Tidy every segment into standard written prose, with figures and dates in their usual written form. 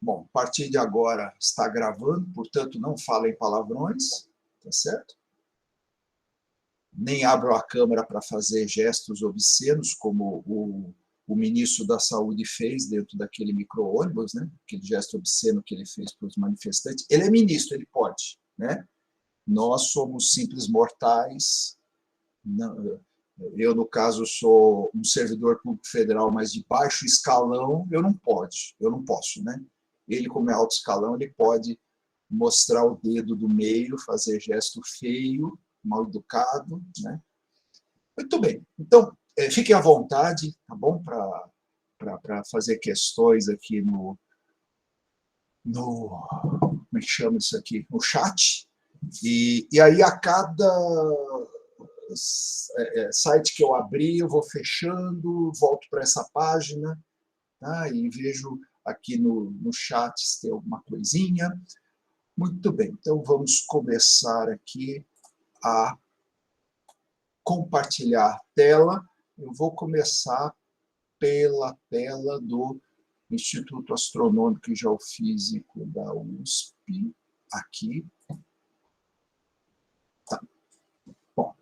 Bom, a partir de agora está gravando, portanto, não falem palavrões, tá certo? Nem abram a câmera para fazer gestos obscenos, como o ministro da Saúde fez dentro daquele micro-ônibus, né? Aquele gesto obsceno que ele fez para os manifestantes. Ele é ministro, ele pode, né? Nós somos simples mortais. Eu, no caso, sou um servidor público federal, mas de baixo escalão, eu não posso, né? Ele, como é alto escalão, ele pode mostrar o dedo do meio, fazer gesto feio, mal educado, né? Muito bem. Então, fiquem à vontade, tá bom? Para fazer questões aqui como é que chama isso aqui? No chat. E aí, a cada site que eu abrir, eu vou fechando, volto para essa página, tá? E vejo aqui no chat se tem alguma coisinha. Muito bem, então vamos começar aqui a compartilhar a tela. Eu vou começar pela tela do Instituto Astronômico e Geofísico da USP, aqui. Tá. Bom,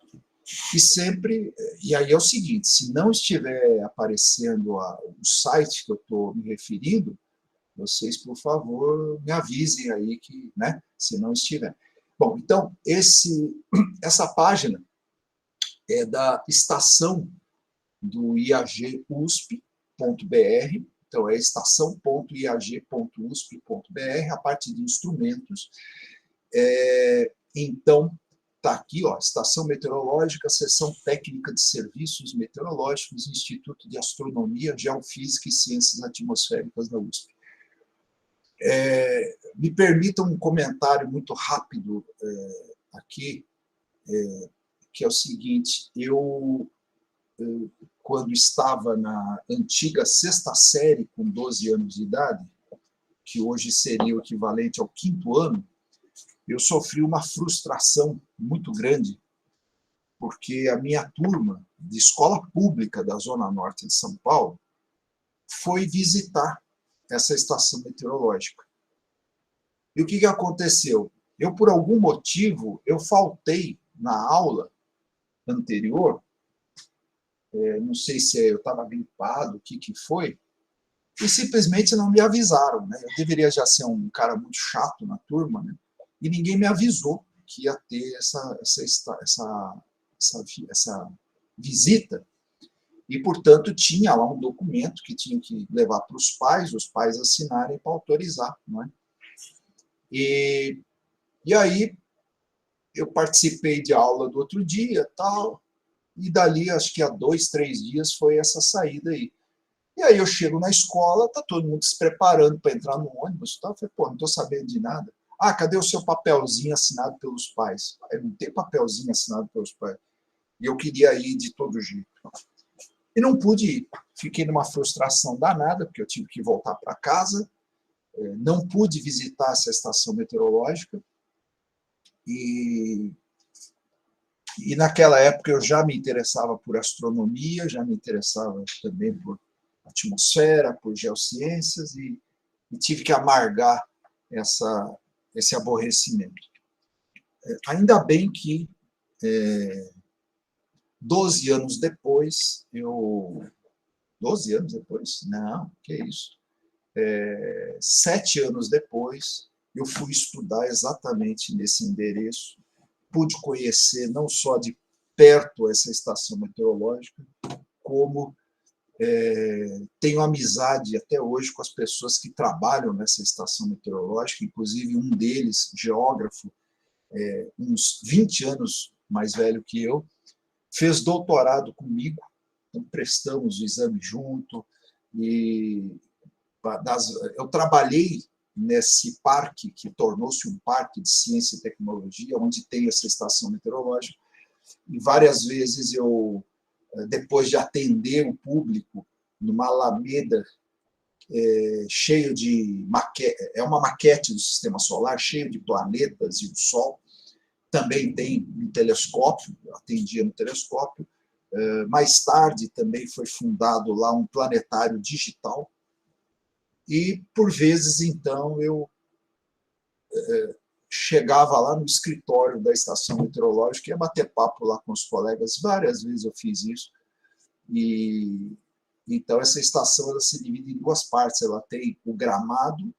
e aí é o seguinte, se não estiver aparecendo o site que eu estou me referindo, vocês, por favor, me avisem aí que, né, se não estiver. Bom, então, essa página é da estação do IAG USP.br, então é estação.iag.usp.br, a parte de instrumentos. Então, está aqui, ó, Estação Meteorológica, Seção Técnica de Serviços Meteorológicos, Instituto de Astronomia, Geofísica e Ciências Atmosféricas da USP. Me permitam um comentário muito rápido aqui, que é o seguinte: eu, quando estava na antiga sexta série, com 12 anos de idade, que hoje seria o equivalente ao quinto ano, eu sofri uma frustração muito grande, porque a minha turma de escola pública da Zona Norte de São Paulo foi visitar essa estação meteorológica. E o que aconteceu? Eu, por algum motivo, eu faltei na aula anterior, não sei se eu estava gripado, o que foi, e simplesmente não me avisaram, né? Eu deveria já ser um cara muito chato na turma, né? E ninguém me avisou que ia ter essa visita, e, portanto, tinha lá um documento que tinha que levar para os pais assinarem para autorizar, não é? E aí eu participei de aula do outro dia, tal, e dali, acho que há 2, 3 dias, foi essa saída aí. E aí eu chego na escola, tá todo mundo se preparando para entrar no ônibus, tal. Eu falei, pô, não estou sabendo de nada. Ah, cadê o seu papelzinho assinado pelos pais? Eu não tenho papelzinho assinado pelos pais. E eu queria ir de todo jeito. E não pude ir. Fiquei numa frustração danada, porque eu tive que voltar para casa. Não pude visitar essa estação meteorológica. E naquela época eu já me interessava por astronomia, já me interessava também por atmosfera, por geociências, e tive que amargar esse aborrecimento. Ainda bem que 12 anos depois, 12 anos depois? Não, que isso? 7 anos depois, eu fui estudar exatamente nesse endereço, pude conhecer não só de perto essa estação meteorológica, como tenho amizade até hoje com as pessoas que trabalham nessa estação meteorológica, inclusive um deles, geógrafo, uns 20 anos mais velho que eu, fez doutorado comigo, então prestamos o exame junto, e eu trabalhei nesse parque, que tornou-se um parque de ciência e tecnologia, onde tem essa estação meteorológica, e várias vezes eu, depois de atender o público numa alameda cheio de uma maquete do sistema solar, cheio de planetas e o Sol, também tem um telescópio, eu atendia no telescópio. Mais tarde também foi fundado lá um planetário digital, E, por vezes, então, eu chegava lá no escritório da estação meteorológica, ia bater papo lá com os colegas, várias vezes eu fiz isso, e então essa estação ela se divide em duas partes, ela tem o gramado,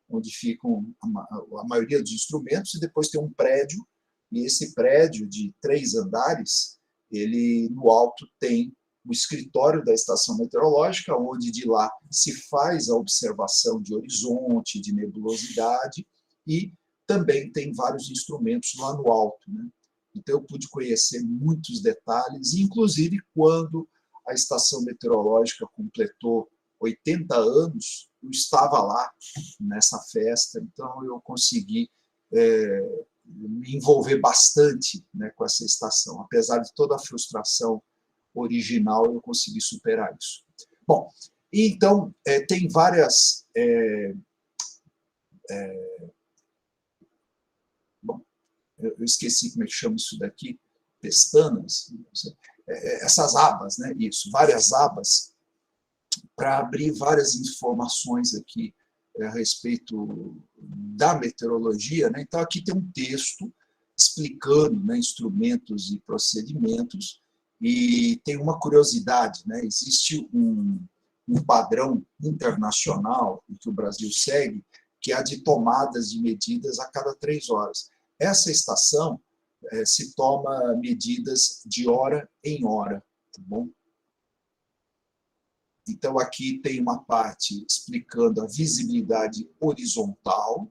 onde ficam a maioria dos instrumentos, e depois tem um prédio, e esse prédio de 3 andares, ele no alto tem o escritório da estação meteorológica, onde de lá se faz a observação de horizonte, de nebulosidade, e também tem vários instrumentos lá no alto, né? Então eu pude conhecer muitos detalhes, inclusive quando a estação meteorológica completou 80 anos, eu estava lá nessa festa, então eu consegui me envolver bastante, né, com essa estação. Apesar de toda a frustração original, eu consegui superar isso. Bom, então tem várias... bom, eu esqueci como é que chama isso daqui, pestanas, essas abas, né? Isso, várias abas, para abrir várias informações aqui a respeito da meteorologia, né? Então, aqui tem um texto explicando, né, instrumentos e procedimentos, e tem uma curiosidade, né? Existe um padrão internacional que o Brasil segue, que é a de tomadas de medidas a cada 3 horas. Essa estação se toma medidas de hora em hora, tá bom? Então, aqui tem uma parte explicando a visibilidade horizontal,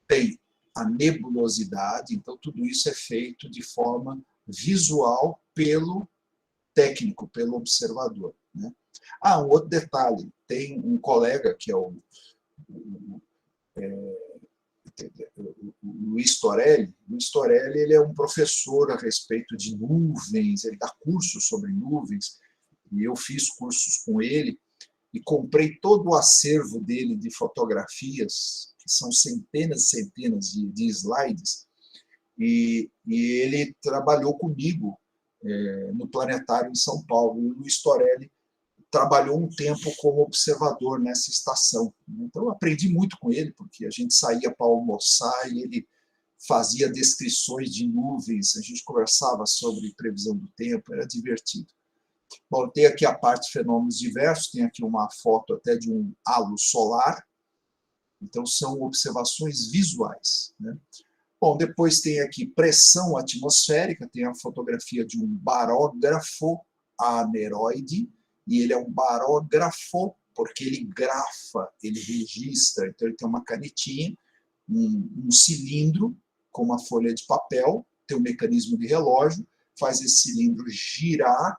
tem a nebulosidade, então tudo isso é feito de forma visual pelo técnico, pelo observador, né? Um outro detalhe, tem um colega que é o Luiz Torelli. Luiz Torelli, ele é um professor a respeito de nuvens, ele dá cursos sobre nuvens, e eu fiz cursos com ele, e comprei todo o acervo dele de fotografias, que são centenas e centenas de slides, e ele trabalhou comigo no Planetário em São Paulo. E o Luiz Torelli trabalhou um tempo como observador nessa estação. Então, eu aprendi muito com ele, porque a gente saía para almoçar e ele fazia descrições de nuvens, a gente conversava sobre previsão do tempo, era divertido. Bom, tem aqui a parte de fenômenos diversos, tem aqui uma foto até de um halo solar, então são observações visuais, né? Bom, depois tem aqui pressão atmosférica, tem a fotografia de um barógrafo aneroide, e ele é um barógrafo porque ele grafa, ele registra, então ele tem uma canetinha, um cilindro com uma folha de papel, tem um mecanismo de relógio, faz esse cilindro girar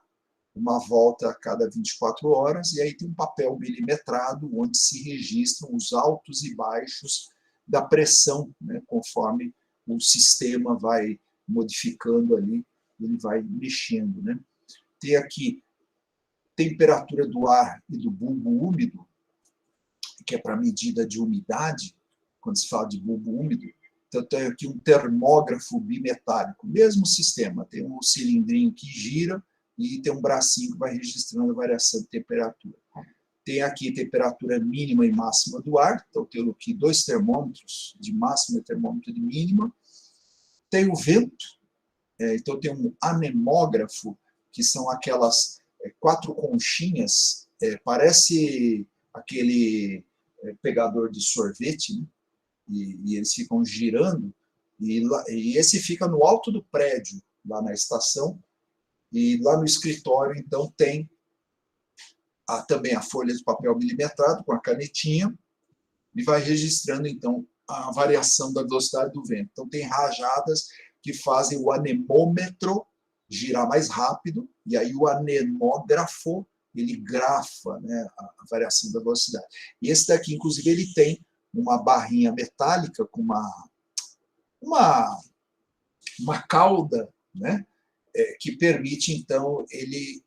uma volta a cada 24 horas, e aí tem um papel milimetrado onde se registram os altos e baixos da pressão, né, conforme o sistema vai modificando ali, ele vai mexendo, né? Tem aqui temperatura do ar e do bulbo úmido, que é para medida de umidade, quando se fala de bulbo úmido. Então, tem aqui um termógrafo bimetálico, mesmo sistema, tem um cilindrinho que gira e tem um bracinho que vai registrando a variação de temperatura. Tem aqui temperatura mínima e máxima do ar, então tenho aqui 2 termômetros de máxima e termômetro de mínima. Tem o vento, então tem um anemógrafo, que são aquelas 4 conchinhas, parece aquele pegador de sorvete, né? E eles ficam girando, e esse fica no alto do prédio, lá na estação, e lá no escritório, então, tem também a folha de papel milimetrado com a canetinha, e vai registrando, então, a variação da velocidade do vento. Então, tem rajadas que fazem o anemômetro girar mais rápido, e aí o anemógrafo, ele grafa, né, a variação da velocidade. E esse daqui, inclusive, ele tem uma barrinha metálica com uma cauda, né, que permite, então, ele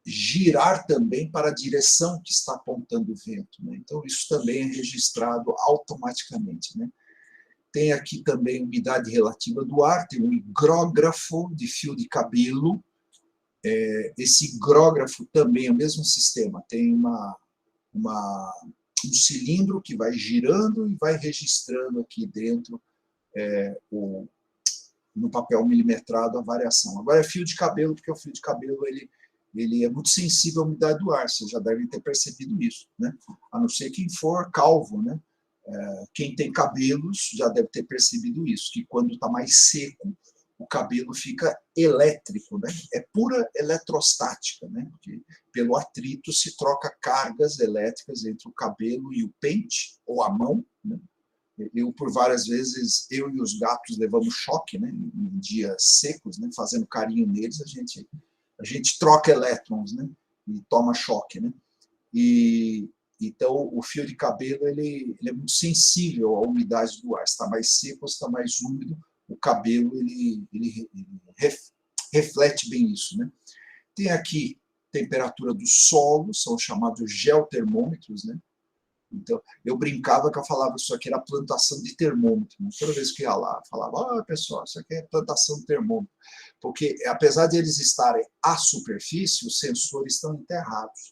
girar também para a direção que está apontando o vento, né? Então, isso também é registrado automaticamente, né? Tem aqui também umidade relativa do ar, tem um higrógrafo de fio de cabelo. Esse higrógrafo também é o mesmo sistema, tem um cilindro que vai girando e vai registrando aqui dentro no papel milimetrado a variação. Agora é fio de cabelo, porque o fio de cabelo ele é muito sensível à umidade do ar, vocês já devem ter percebido isso, né? A não ser quem for calvo, né? Quem tem cabelos já deve ter percebido isso, que quando está mais seco, o cabelo fica elétrico, né? É pura eletrostática, né? Porque pelo atrito se troca cargas elétricas entre o cabelo e o pente, ou a mão, né? Por várias vezes, eu e os gatos levamos choque, né? Em dias secos, né? Fazendo carinho neles, a gente troca elétrons, né? E toma choque, né? Então, o fio de cabelo ele é muito sensível à umidade do ar. Se está mais seco ou se está mais úmido, o cabelo ele reflete bem isso, né? Tem aqui temperatura do solo, são chamados geotermômetros, né? Então, eu brincava que eu falava isso aqui era plantação de termômetro. Né? Toda vez que ia lá, falava, pessoal, isso aqui é plantação de termômetro. Porque, apesar de eles estarem à superfície, os sensores estão enterrados.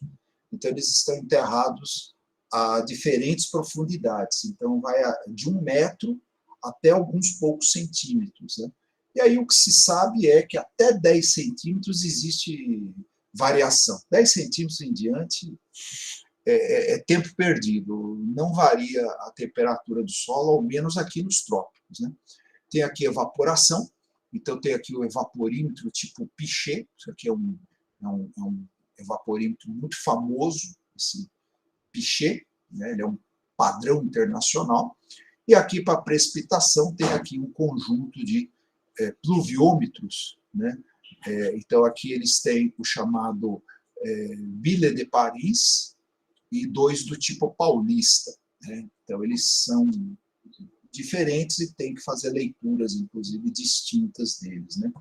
Então, eles estão enterrados a diferentes profundidades. Então, vai de 1 metro até alguns poucos centímetros. Né? E aí, o que se sabe é que até 10 centímetros existe variação. 10 centímetros em diante é tempo perdido, não varia a temperatura do solo, ao menos aqui nos trópicos. Né? Tem aqui evaporação, então tem aqui o evaporímetro tipo Pichet, isso aqui é um evaporímetro muito famoso, esse Pichet, né? Ele é um padrão internacional. E aqui para precipitação tem aqui um conjunto de pluviômetros, né? Então aqui eles têm o chamado Ville de Paris, e 2 do tipo paulista. Né? Então, eles são diferentes e tem que fazer leituras, inclusive, distintas deles. Né?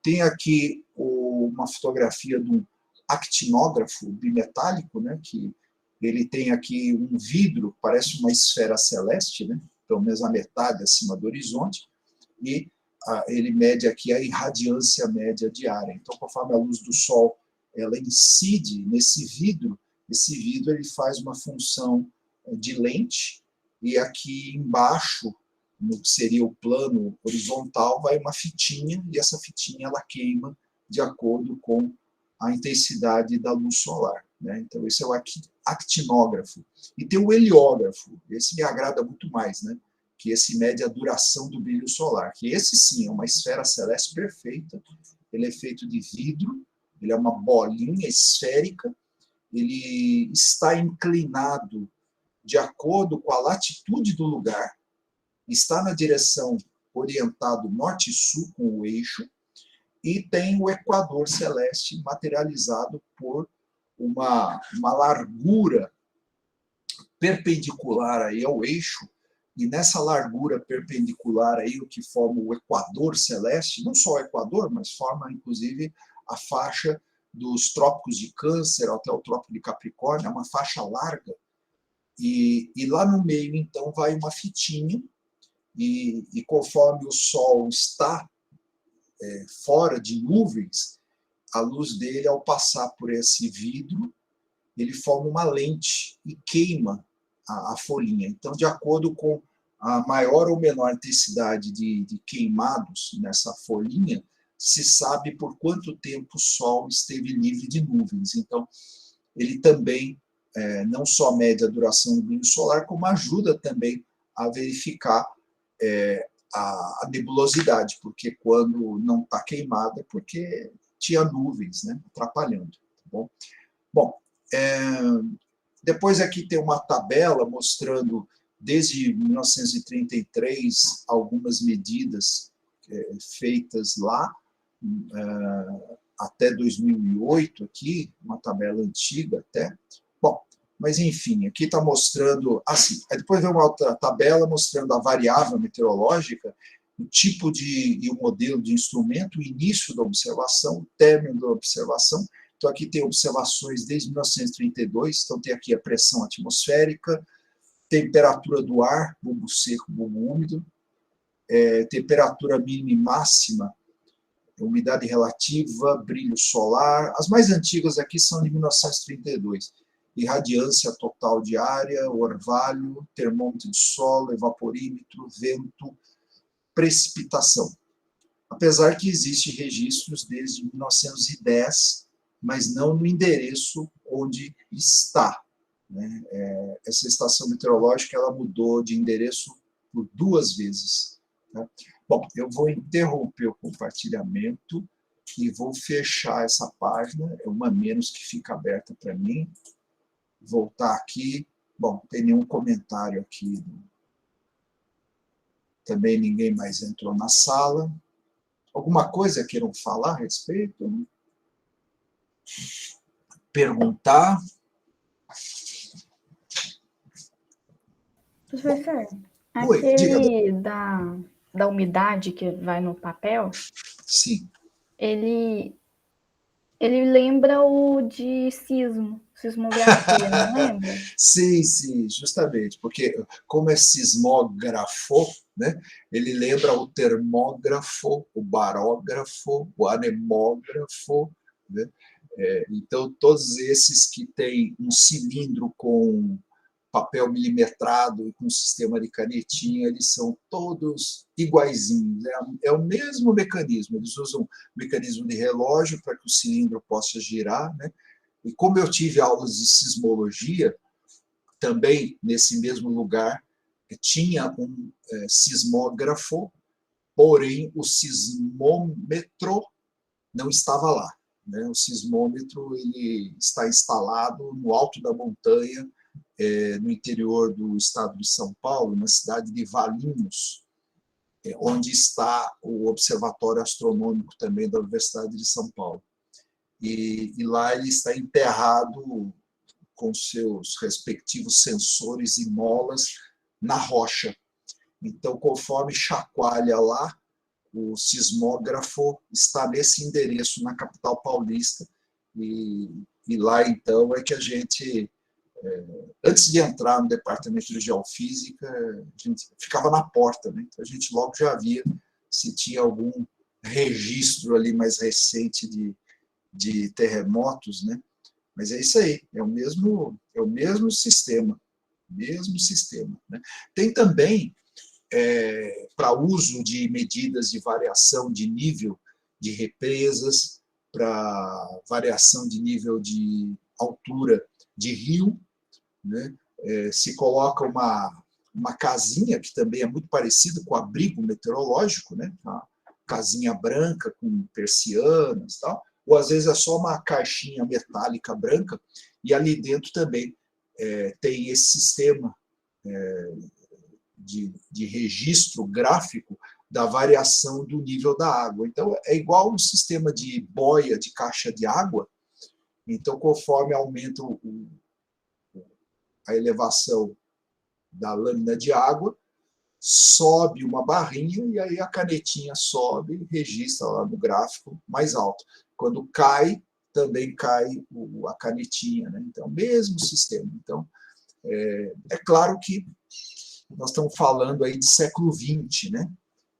Tem aqui uma fotografia de um actinógrafo bimetálico, né? Que ele tem aqui um vidro, parece uma esfera celeste, né? Pelo menos a metade acima do horizonte, e ele mede aqui a irradiância média diária. Então, conforme a luz do sol ela incide nesse vidro, esse vidro ele faz uma função de lente, e aqui embaixo, no que seria o plano horizontal, vai uma fitinha, e essa fitinha ela queima de acordo com a intensidade da luz solar. Né? Então, esse é o actinógrafo. E tem o heliógrafo, esse me agrada muito mais, né? Que esse mede a duração do brilho solar, que esse sim é uma esfera celeste perfeita, ele é feito de vidro, ele é uma bolinha esférica, ele está inclinado de acordo com a latitude do lugar, está na direção orientado norte e sul com o eixo, e tem o equador celeste materializado por uma largura perpendicular aí ao eixo, e nessa largura perpendicular aí o que forma o equador celeste, não só o equador, mas forma inclusive a faixa dos trópicos de Câncer até o trópico de Capricórnio, é uma faixa larga, e lá no meio, então, vai uma fitinha, e conforme o Sol está fora de nuvens, a luz dele, ao passar por esse vidro, ele forma uma lente e queima a folhinha. Então, de acordo com a maior ou menor intensidade de queimados nessa folhinha, se sabe por quanto tempo o Sol esteve livre de nuvens. Então, ele também não só mede a duração do brilho solar, como ajuda também a verificar a nebulosidade, porque quando não está queimada é porque tinha nuvens, né, atrapalhando. Tá bom? Bom, depois aqui tem uma tabela mostrando, desde 1933, algumas medidas feitas lá, até 2008 aqui, uma tabela antiga até. Bom, mas enfim, aqui está mostrando, assim, depois vem uma outra tabela mostrando a variável meteorológica, o tipo e o modelo de instrumento, o início da observação, o término da observação. Então, aqui tem observações desde 1932, então tem aqui a pressão atmosférica, temperatura do ar, bulbo seco, bulbo úmido, temperatura mínima e máxima, umidade relativa, brilho solar. As mais antigas aqui são de 1932. irradiância total diária, orvalho, termômetro de solo, evaporímetro, vento, precipitação. Apesar que existem registros desde 1910, mas não no endereço onde está, né? Essa estação meteorológica ela mudou de endereço por 2 vezes. Tá? Bom, eu vou interromper o compartilhamento e vou fechar essa página, é uma menos que fica aberta para mim. Voltar aqui. Bom, não tem nenhum comentário aqui. Também ninguém mais entrou na sala. Alguma coisa queiram falar a respeito? Perguntar? Professor, Oi, diga. aquele da umidade que vai no papel, Sim. ele lembra o de sismografia, não lembra? Sim, sim, justamente, porque como é sismógrafo, né, ele lembra o termógrafo, o barógrafo, o anemógrafo, né? Então, todos esses que têm um cilindro com papel milimetrado e com sistema de canetinha, eles são todos iguaizinhos. É o mesmo mecanismo. Eles usam um mecanismo de relógio para que o cilindro possa girar, né? E como eu tive aulas de sismologia, também nesse mesmo lugar, tinha um sismógrafo, porém o sismômetro não estava lá, né? O sismômetro ele está instalado no alto da montanha, no interior do estado de São Paulo, na cidade de Valinhos, onde está o Observatório Astronômico também da Universidade de São Paulo. E lá ele está enterrado com seus respectivos sensores e molas na rocha. Então, conforme chacoalha lá, o sismógrafo está nesse endereço na capital paulista. E lá, então, é que a gente, antes de entrar no departamento de geofísica, a gente ficava na porta, né? Então, a gente logo já via se tinha algum registro ali mais recente de terremotos, né? Mas é isso aí, é o mesmo sistema, né? Tem também, para uso de medidas de variação de nível de represas, para variação de nível de altura de rio, né? Se coloca uma casinha, que também é muito parecido com abrigo meteorológico, né? Uma casinha branca com persianas e tal, ou às vezes é só uma caixinha metálica branca, e ali dentro também tem esse sistema de registro gráfico da variação do nível da água. Então, é igual um sistema de boia de caixa de água. Então, conforme aumenta a elevação da lâmina de água, sobe uma barrinha e aí a canetinha sobe e registra lá no gráfico mais alto. Quando cai, também cai a canetinha, né? Então, mesmo sistema. Então, é claro que nós estamos falando aí de século XX, né?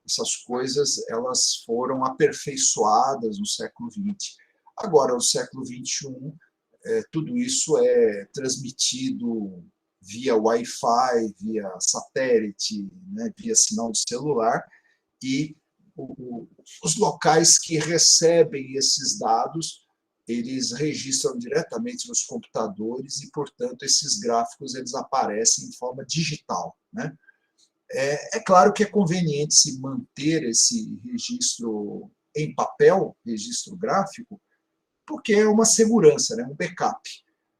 Essas coisas elas foram aperfeiçoadas no século XX. Agora, no século XXI, tudo isso é transmitido via Wi-Fi, via satélite, né, via sinal de celular, e os locais que recebem esses dados, eles registram diretamente nos computadores e, portanto, esses gráficos eles aparecem em forma digital, né? É claro que é conveniente se manter esse registro em papel, registro gráfico, porque é uma segurança, né? Um backup,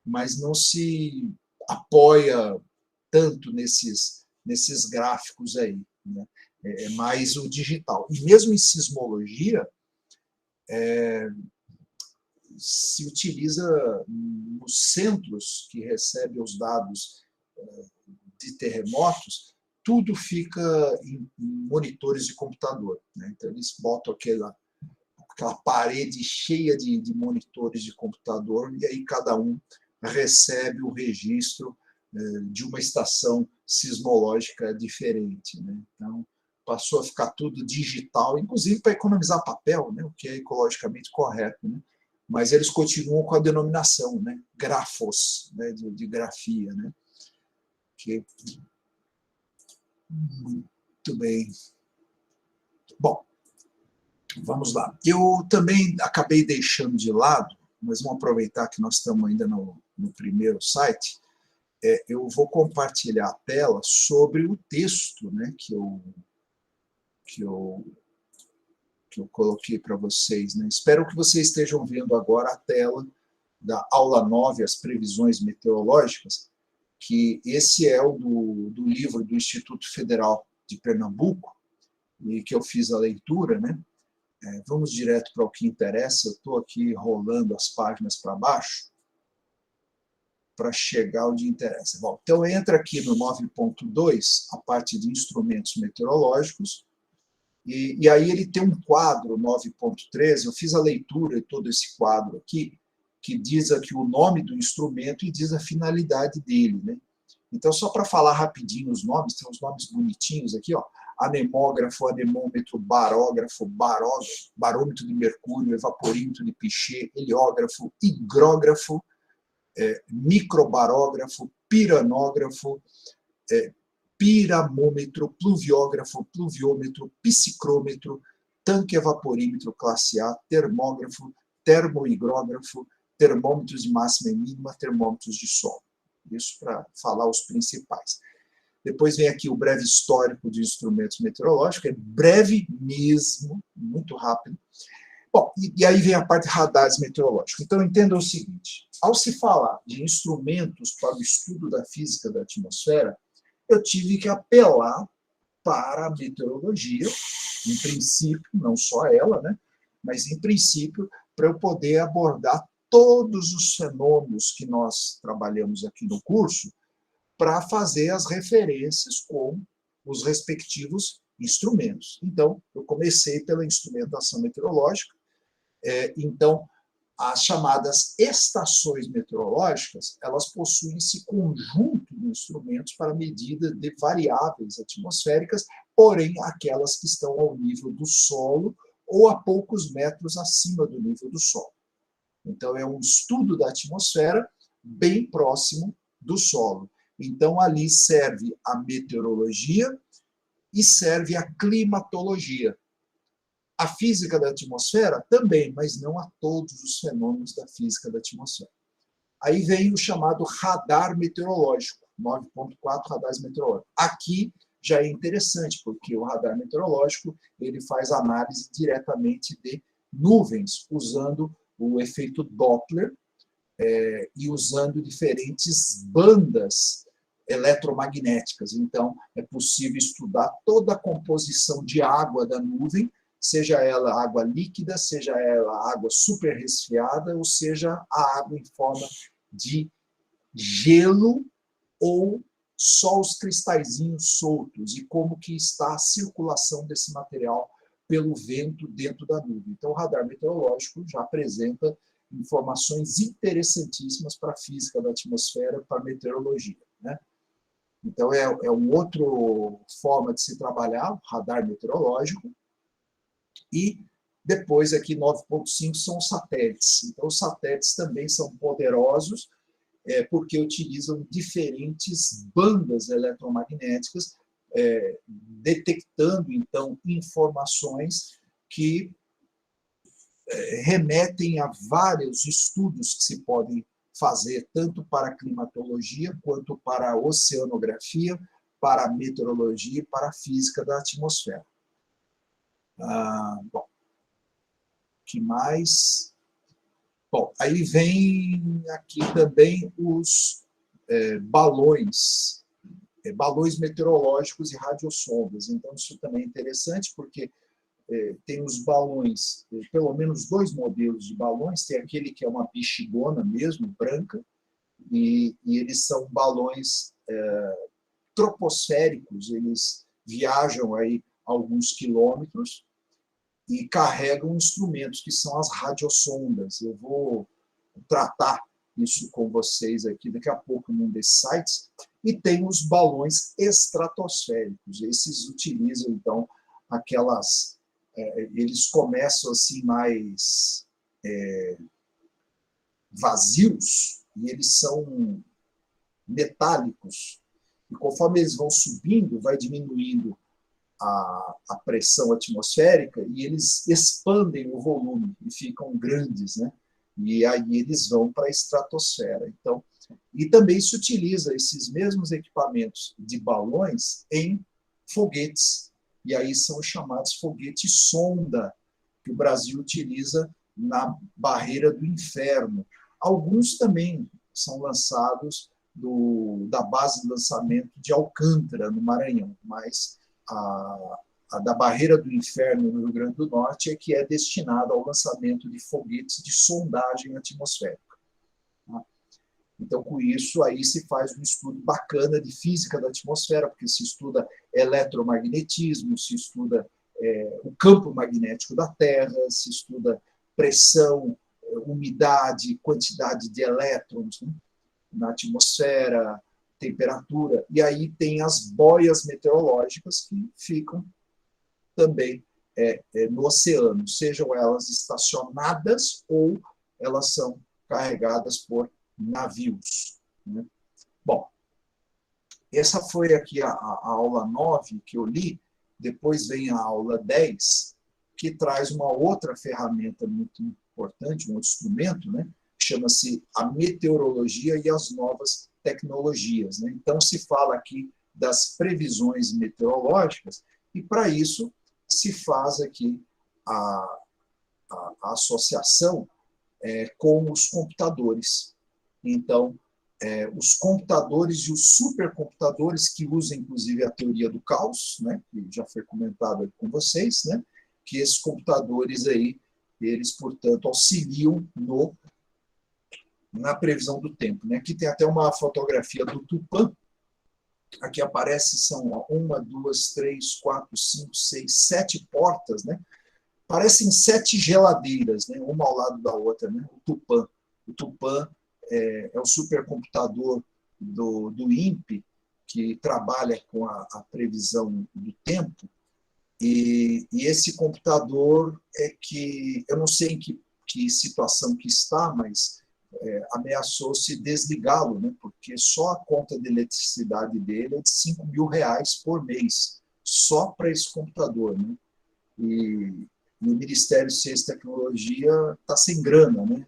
mas não se apoia tanto nesses gráficos aí, né? É mais o digital. E mesmo em sismologia, se utiliza nos centros que recebem os dados de terremotos, tudo fica em monitores de computador, né? Então, eles botam aquela parede cheia de monitores de computador, e aí cada um recebe o registro de uma estação sismológica diferente, né? Então, passou a ficar tudo digital, inclusive para economizar papel, né? O que é ecologicamente correto, né? mas eles continuam com a denominação, né? Grafos, né? De grafia, né? Que... Muito bem. Bom, vamos lá. Eu também acabei deixando de lado, mas vamos aproveitar que nós estamos ainda no primeiro site. Eu vou compartilhar a tela sobre o texto, né, que eu coloquei para vocês, né? Espero que vocês estejam vendo agora a tela da aula 9, as previsões meteorológicas, que esse é o do livro do Instituto Federal de Pernambuco, e que eu fiz a leitura, né? Vamos direto para o que interessa. Eu estou aqui rolando as páginas para baixo para chegar ao que interessa. Bom, então entra aqui no 9.2, a parte de instrumentos meteorológicos, e aí ele tem um quadro, 9.13, eu fiz a leitura de todo esse quadro aqui, que diz aqui o nome do instrumento e diz a finalidade dele, né? Então, só para falar rapidinho os nomes, tem uns nomes bonitinhos aqui, ó. Anemógrafo, anemômetro, barógrafo, barômetro de mercúrio, evaporímetro de Pichet, heliógrafo, higrógrafo, microbarógrafo, piranógrafo, piramômetro, pluviógrafo, pluviômetro, psicrômetro, tanque evaporímetro classe A, termógrafo, termohigrógrafo, termômetros de máxima e mínima, termômetros de solo. Isso para falar os principais. Depois vem aqui o breve histórico de instrumentos meteorológicos, é breve mesmo, muito rápido. Bom, e aí vem a parte de radares meteorológicos. Então, entenda o seguinte, ao se falar de instrumentos para o estudo da física da atmosfera, eu tive que apelar para a meteorologia, em princípio, não só ela, né, mas em princípio, para eu poder abordar todos os fenômenos que nós trabalhamos aqui no curso, para fazer as referências com os respectivos instrumentos. Então, eu comecei pela instrumentação meteorológica. Então, as chamadas estações meteorológicas, elas possuem esse conjunto de instrumentos para medida de variáveis atmosféricas, porém aquelas que estão ao nível do solo ou a poucos metros acima do nível do solo. Então, é um estudo da atmosfera bem próximo do solo. Então, ali serve a meteorologia e serve a climatologia. A física da atmosfera também, mas não a todos os fenômenos da física da atmosfera. Aí vem o chamado radar meteorológico, 9.4 radares meteorológicos. Aqui já é interessante, porque o radar meteorológico ele faz análise diretamente de nuvens, usando o efeito Doppler e usando diferentes bandas eletromagnéticas. Então, é possível estudar toda a composição de água da nuvem, seja ela água líquida, seja ela água super resfriada, ou seja, a água em forma de gelo ou só os cristalzinhos soltos, e como que está a circulação desse material pelo vento dentro da nuvem. Então, o radar meteorológico já apresenta informações interessantíssimas para a física da atmosfera, para a meteorologia, né? Então, é uma outra forma de se trabalhar, o radar meteorológico. E depois, aqui, 9.5, são os satélites. Então, os satélites também são poderosos, porque utilizam diferentes bandas eletromagnéticas, detectando, então, informações que remetem a vários estudos que se podem fazer, tanto para a climatologia, quanto para a oceanografia, para a meteorologia e para a física da atmosfera. Bom, que mais? Bom, aí vem aqui também os balões meteorológicos e radiosondas. Então, isso também é interessante, porque tem os balões, pelo menos 2 modelos de balões, tem aquele que é uma bexigona mesmo, branca, e eles são balões troposféricos, eles viajam aí alguns quilômetros e carregam instrumentos que são as radiosondas. Eu vou tratar isso com vocês aqui daqui a pouco num desses sites. E tem os balões estratosféricos, esses utilizam então aquelas... eles começam assim mais vazios, e eles são metálicos, e conforme eles vão subindo, vai diminuindo a pressão atmosférica, e eles expandem o volume, e ficam grandes, né? E aí eles vão para a estratosfera. Então, e também se utiliza esses mesmos equipamentos de balões em foguetes, e aí são chamados foguetes sonda, que o Brasil utiliza na barreira do inferno. Alguns também são lançados da base de lançamento de Alcântara, no Maranhão, mas a da barreira do inferno, no Rio Grande do Norte, é que é destinada ao lançamento de foguetes de sondagem atmosférica. Então, com isso, aí se faz um estudo bacana de física da atmosfera, porque se estuda eletromagnetismo, se estuda o campo magnético da Terra, se estuda pressão, umidade, quantidade de elétrons, né, na atmosfera, temperatura, e aí tem as boias meteorológicas que ficam também no oceano, sejam elas estacionadas ou elas são carregadas por navios, né? Bom, essa foi aqui a aula 9 que eu li, depois vem a aula 10, que traz uma outra ferramenta muito importante, um outro instrumento, né? Chama-se a meteorologia e as novas tecnologias, né? Então, se fala aqui das previsões meteorológicas, e para isso se faz aqui a associação com os computadores. Então, os computadores e os supercomputadores, que usam, inclusive, a teoria do caos, né, que já foi comentado aqui com vocês, né, que esses computadores aí, eles, portanto, auxiliam na previsão do tempo, né? Aqui tem até uma fotografia do Tupã. Aqui aparece, são 1, 2, 3, 4, 5, 6, 7 portas, né? Parecem 7 geladeiras, né? Uma ao lado da outra, né? O Tupã. O Tupã é o supercomputador do INPE, que trabalha com a previsão do tempo, e esse computador é que, eu não sei em que situação que está, mas ameaçou-se desligá-lo, né? Porque só a conta de eletricidade dele é de R$5.000 por mês, só para esse computador, né? E o Ministério de Ciência e Tecnologia está sem grana, né?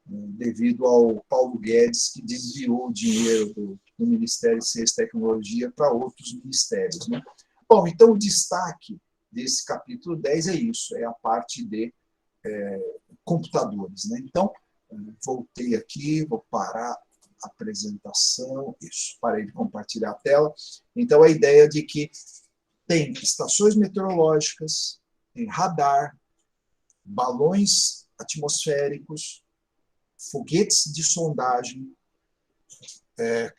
Devido ao Paulo Guedes, que desviou o dinheiro do Ministério de Ciência e Tecnologia para outros ministérios, né? Bom, então o destaque desse capítulo 10 é isso, é a parte de computadores, né? Então, voltei aqui, vou parar a apresentação, isso, parei de compartilhar a tela. Então, a ideia de que tem estações meteorológicas, tem radar, balões atmosféricos, foguetes de sondagem,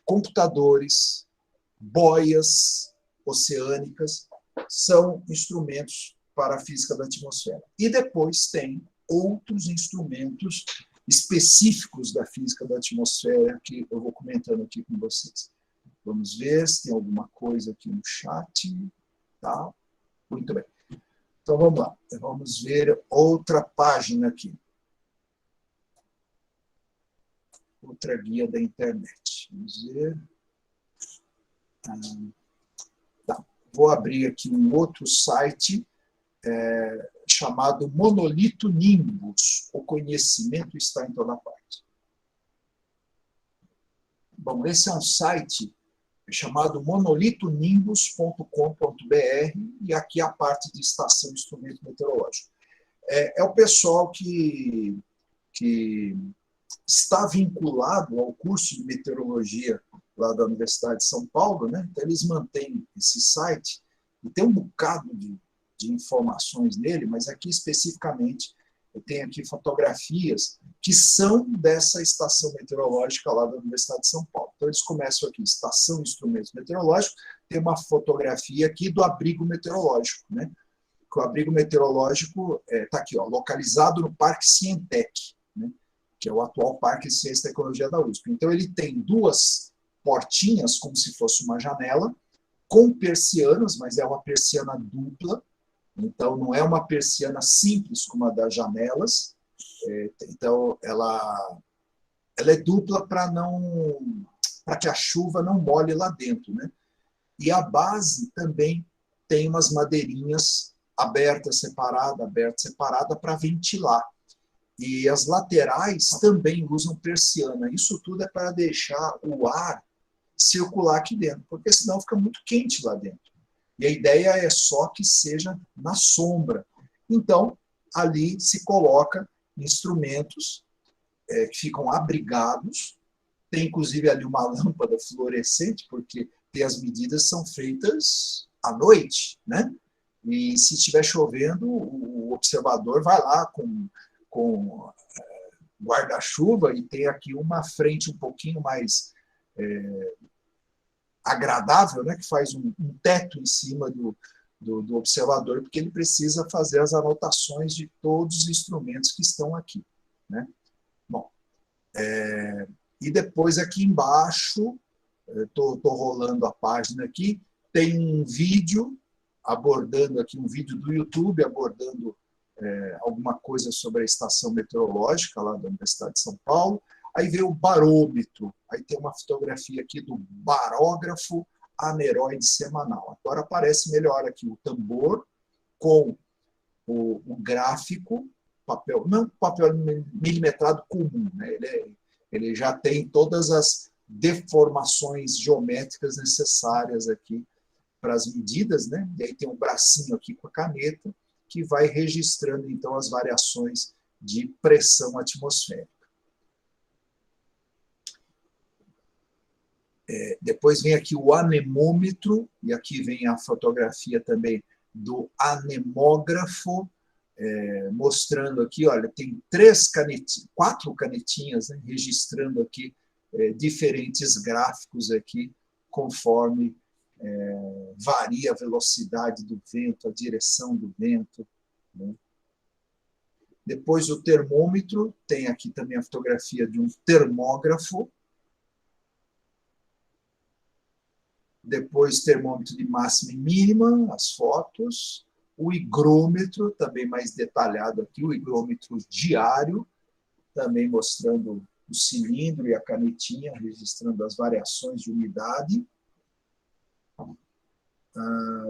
computadores, boias oceânicas, são instrumentos para a física da atmosfera. E depois tem outros instrumentos específicos da física da atmosfera que eu vou comentando aqui com vocês. Vamos ver se tem alguma coisa aqui no chat. Tá? Muito bem. Então, vamos lá. Vamos ver outra página aqui. Outra guia da internet. Vamos ver. Tá. Vou abrir aqui um outro site chamado Monolito Nimbus. O conhecimento está em toda parte. Bom, esse é um site chamado monolitonimbus.com.br, e aqui a parte de estação de instrumento meteorológico. É o pessoal que está vinculado ao curso de meteorologia lá da Universidade de São Paulo, né? Então, eles mantêm esse site, e tem um bocado de informações nele, mas aqui especificamente eu tenho aqui fotografias que são dessa estação meteorológica lá da Universidade de São Paulo. Então, eles começam aqui, estação de instrumentos meteorológicos, tem uma fotografia aqui do abrigo meteorológico, né? O abrigo meteorológico está aqui, ó, localizado no Parque Cientec, né? Que é o atual Parque de Ciência e Tecnologia da USP. Então, ele tem 2 portinhas, como se fosse uma janela, com persianas, mas é uma persiana dupla. Então, não é uma persiana simples como a das janelas. Então, ela ela é dupla para que a chuva não molhe lá dentro, né? E a base também tem umas madeirinhas aberta, separada para ventilar. E as laterais também usam persiana. Isso tudo é para deixar o ar circular aqui dentro, porque senão fica muito quente lá dentro. E a ideia é só que seja na sombra. Então, ali se coloca instrumentos que ficam abrigados. Tem, inclusive, ali uma lâmpada fluorescente, porque as medidas são feitas à noite, né? E se estiver chovendo, o observador vai lá com guarda-chuva e tem aqui uma frente um pouquinho mais agradável, né, que faz um teto em cima do observador, porque ele precisa fazer as anotações de todos os instrumentos que estão aqui, né? Bom, e depois aqui embaixo, estou rolando a página aqui, tem um vídeo abordando aqui, um vídeo do YouTube abordando alguma coisa sobre a estação meteorológica lá da Universidade de São Paulo. Aí vem o barômetro, aí tem uma fotografia aqui do barógrafo aneroide semanal. Agora aparece melhor aqui o tambor com o gráfico, papel, não papel milimetrado comum, né? Ele já tem todas as deformações geométricas necessárias aqui para as medidas, né? E aí tem um bracinho aqui com a caneta, que vai registrando, então, as variações de pressão atmosférica. Depois vem aqui o anemômetro, e aqui vem a fotografia também do anemógrafo, mostrando aqui, olha, tem 4 canetinhas, né, registrando aqui diferentes gráficos aqui, conforme varia a velocidade do vento, a direção do vento, né? Depois o termômetro, tem aqui também a fotografia de um termógrafo. Depois termômetro de máxima e mínima, as fotos. O higrômetro, também mais detalhado aqui, o higrômetro diário, também mostrando o cilindro e a canetinha, registrando as variações de umidade.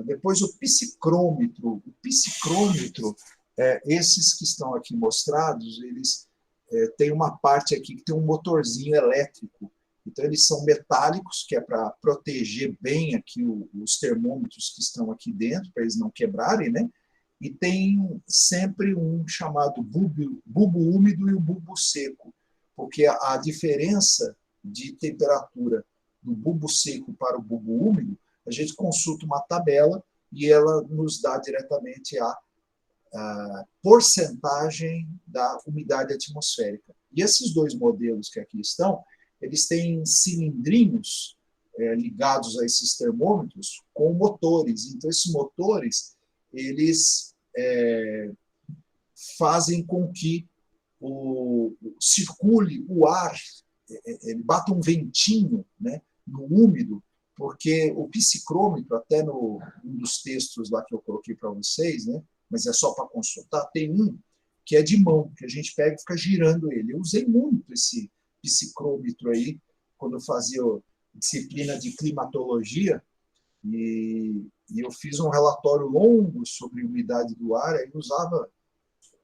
Depois o psicrômetro. O psicrômetro, esses que estão aqui mostrados, eles têm uma parte aqui que tem um motorzinho elétrico. Então, eles são metálicos, que é para proteger bem aqui os termômetros que estão aqui dentro, para eles não quebrarem, né? E tem sempre um chamado bulbo úmido e o bulbo seco, porque a diferença de temperatura do bulbo seco para o bulbo úmido, a gente consulta uma tabela e ela nos dá diretamente a porcentagem da umidade atmosférica. E esses dois modelos que aqui estão, eles têm cilindrinhos ligados a esses termômetros com motores. Então, esses motores, eles fazem com que circule o ar, ele bata um ventinho, né, no úmido, porque o psicrômetro, até um dos textos lá que eu coloquei para vocês, né, mas é só para consultar, tem um que é de mão, que a gente pega e fica girando ele. Eu usei muito esse psicrômetro aí, quando eu fazia disciplina de climatologia, e eu fiz um relatório longo sobre umidade do ar, aí usava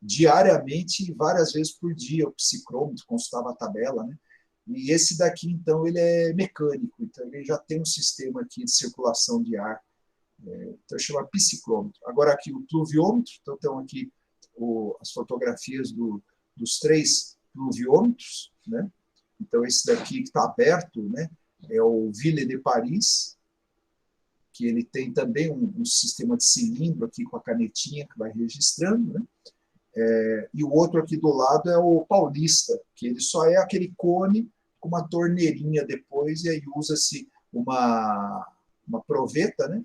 diariamente, várias vezes por dia, o psicrômetro, consultava a tabela, né? E esse daqui, então, ele é mecânico, então ele já tem um sistema aqui de circulação de ar, então chama psicrômetro. Agora aqui o pluviômetro, então estão aqui as fotografias dos 3 pluviômetros, né? Então esse daqui que está aberto, né, é o Ville de Paris, que ele tem também um sistema de cilindro aqui com a canetinha que vai registrando, né? E o outro aqui do lado é o Paulista, que ele só é aquele cone com uma torneirinha depois, e aí usa-se uma proveta, né,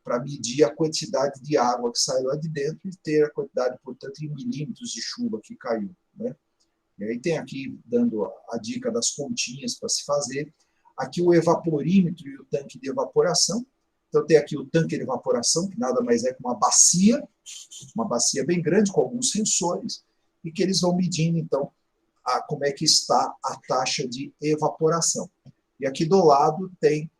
para medir a quantidade de água que sai lá de dentro e ter a quantidade, portanto, em milímetros de chuva que caiu, né? E aí tem aqui, dando a dica das continhas para se fazer. Aqui o evaporímetro e o tanque de evaporação. Então tem aqui o tanque de evaporação, que nada mais é que uma bacia bem grande, com alguns sensores, e que eles vão medindo, então, como é que está a taxa de evaporação. E aqui do lado tem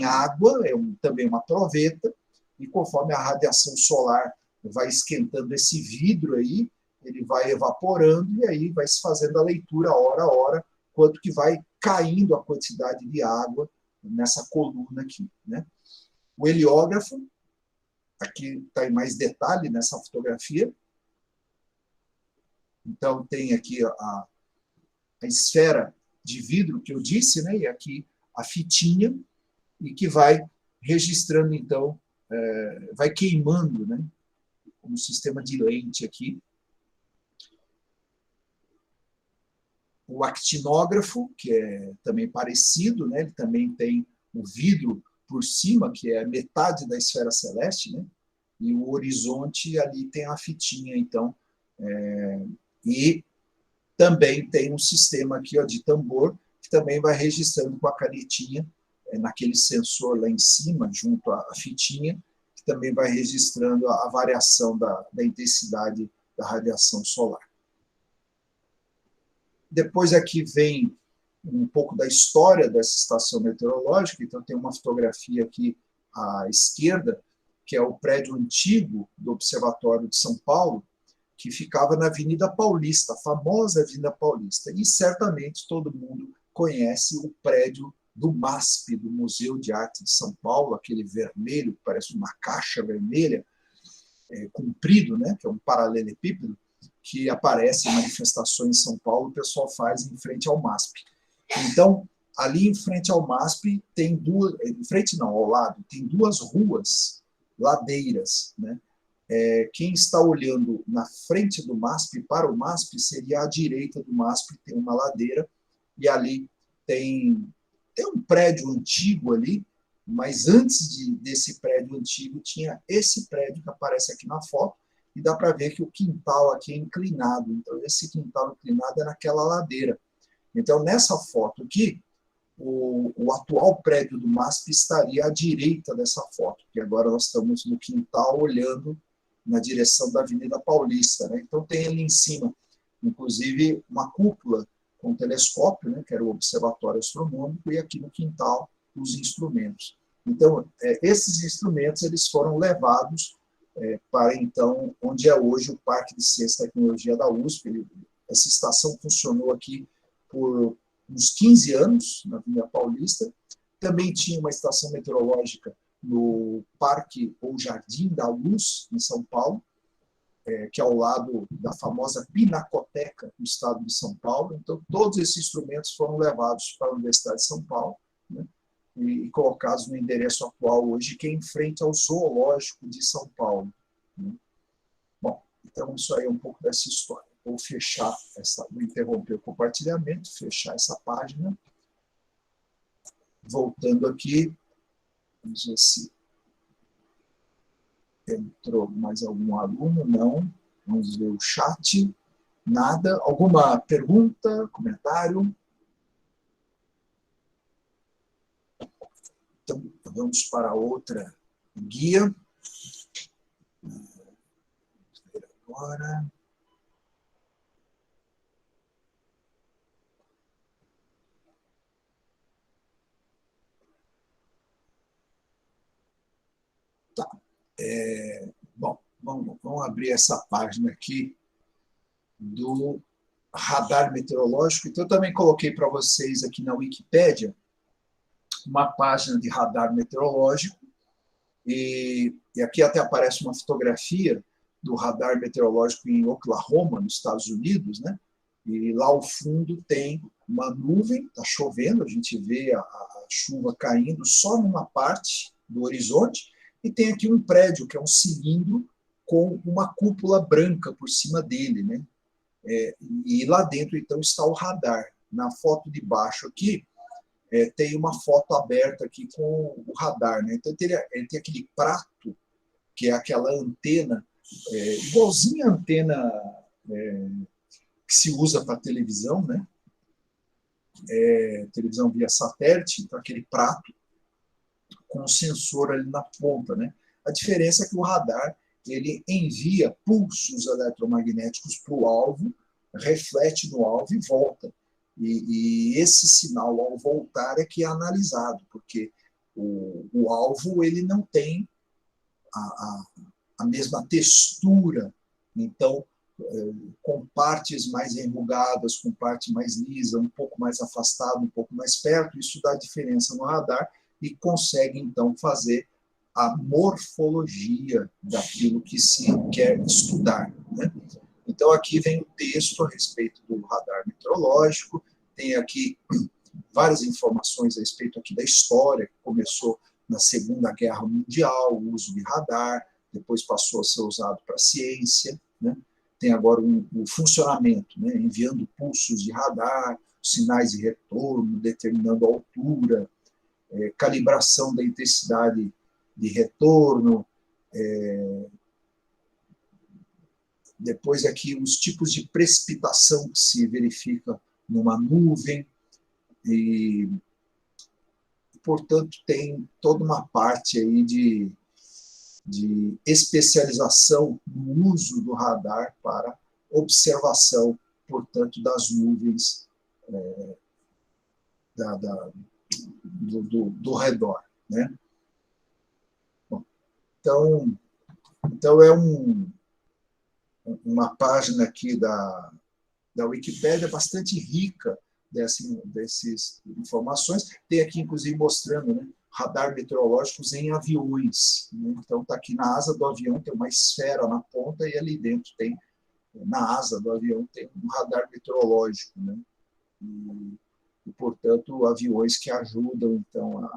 água, também uma proveta, e conforme a radiação solar vai esquentando esse vidro aí, ele vai evaporando e aí vai se fazendo a leitura hora a hora, quanto que vai caindo a quantidade de água nessa coluna aqui, né? O heliógrafo, aqui está em mais detalhe nessa fotografia. Então, tem aqui a esfera de vidro que eu disse, né? E aqui a fitinha, e que vai registrando, então, vai queimando, né? Como sistema de lente aqui. O actinógrafo, que é também parecido, né? Ele também tem o vidro por cima, que é metade da esfera celeste, né? E o horizonte ali tem a fitinha, então. E também tem um sistema aqui, ó, de tambor, que também vai registrando com a canetinha, naquele sensor lá em cima, junto à fitinha, que também vai registrando a variação da intensidade da radiação solar. Depois aqui vem um pouco da história dessa estação meteorológica. Então tem uma fotografia aqui à esquerda, que é o prédio antigo do Observatório de São Paulo, que ficava na Avenida Paulista, a famosa Avenida Paulista. E certamente todo mundo conhece o prédio do MASP, do Museu de Arte de São Paulo, aquele vermelho, que parece uma caixa vermelha, comprido, né, que é um paralelepípedo, que aparece em manifestações em São Paulo, o pessoal faz em frente ao MASP. Então, ali em frente ao MASP, tem duas, em frente não, ao lado, tem duas ruas, ladeiras, né? Quem está olhando na frente do MASP para o MASP seria à direita do MASP, tem uma ladeira, e ali tem um prédio antigo ali, mas antes desse prédio antigo tinha esse prédio que aparece aqui na foto, e dá para ver que o quintal aqui é inclinado. Então, esse quintal inclinado é naquela ladeira. Então, nessa foto aqui, o atual prédio do MASP estaria à direita dessa foto, porque agora nós estamos no quintal olhando na direção da Avenida Paulista, né? Então, tem ali em cima, inclusive, uma cúpula com um telescópio, né, que era o Observatório Astronômico, e aqui no quintal, os instrumentos. Então, esses instrumentos eles foram levados para, então, onde é hoje o Parque de Ciência e Tecnologia da USP. Essa estação funcionou aqui por uns 15 anos, na Avenida Paulista. Também tinha uma estação meteorológica no Parque ou Jardim da Luz, em São Paulo, que é ao lado da famosa Pinacoteca do estado de São Paulo. Então, todos esses instrumentos foram levados para a Universidade de São Paulo, né, e colocados no endereço atual hoje, que é em frente ao Zoológico de São Paulo, né. Bom, então isso aí é um pouco dessa história. Vou fechar vou interromper o compartilhamento, fechar essa página. Voltando aqui, vamos ver se entrou mais algum aluno. Não. Vamos ver o chat. Nada. Alguma pergunta, comentário? Então, vamos para outra guia. Vamos ver agora. Tá. Bom, vamos abrir essa página aqui do radar meteorológico. Então, eu também coloquei para vocês aqui na Wikipédia uma página de radar meteorológico, e aqui até aparece uma fotografia do radar meteorológico em Oklahoma, nos Estados Unidos, né? E lá ao fundo tem uma nuvem, está chovendo, a gente vê a chuva caindo só numa parte do horizonte, e tem aqui um prédio, que é um cilindro com uma cúpula branca por cima dele, né? E lá dentro, então, está o radar. Na foto de baixo aqui, tem uma foto aberta aqui com o radar, né? Então, ele tem aquele prato, que é aquela antena, igualzinha a antena que se usa para televisão, né? Televisão via satélite, então aquele prato com o sensor ali na ponta, né? A diferença é que o radar ele envia pulsos eletromagnéticos para o alvo, reflete no alvo e volta. E esse sinal, ao voltar, é que é analisado, porque o alvo ele não tem a mesma textura. Então, com partes mais enrugadas, com parte mais lisa, um pouco mais afastado, um pouco mais perto, isso dá diferença no radar e consegue, então, fazer a morfologia daquilo que se quer estudar, né? Então, aqui vem o texto a respeito do radar meteorológico, tem aqui várias informações a respeito aqui da história, que começou na Segunda Guerra Mundial, o uso de radar, depois passou a ser usado para a ciência, né? Tem agora o funcionamento, né? Enviando pulsos de radar, sinais de retorno, determinando a altura, calibração da intensidade de retorno, depois aqui os tipos de precipitação que se verifica numa nuvem, e, portanto, tem toda uma parte aí de especialização no uso do radar para observação, portanto, das nuvens do redor, né? Bom, então é uma página aqui da Wikipédia bastante rica dessas informações. Tem aqui, inclusive, mostrando, né, radar meteorológicos em aviões, né? Então, está aqui na asa do avião, tem uma esfera na ponta, e ali dentro tem, na asa do avião, tem um radar meteorológico, né? E, portanto, aviões que ajudam, então,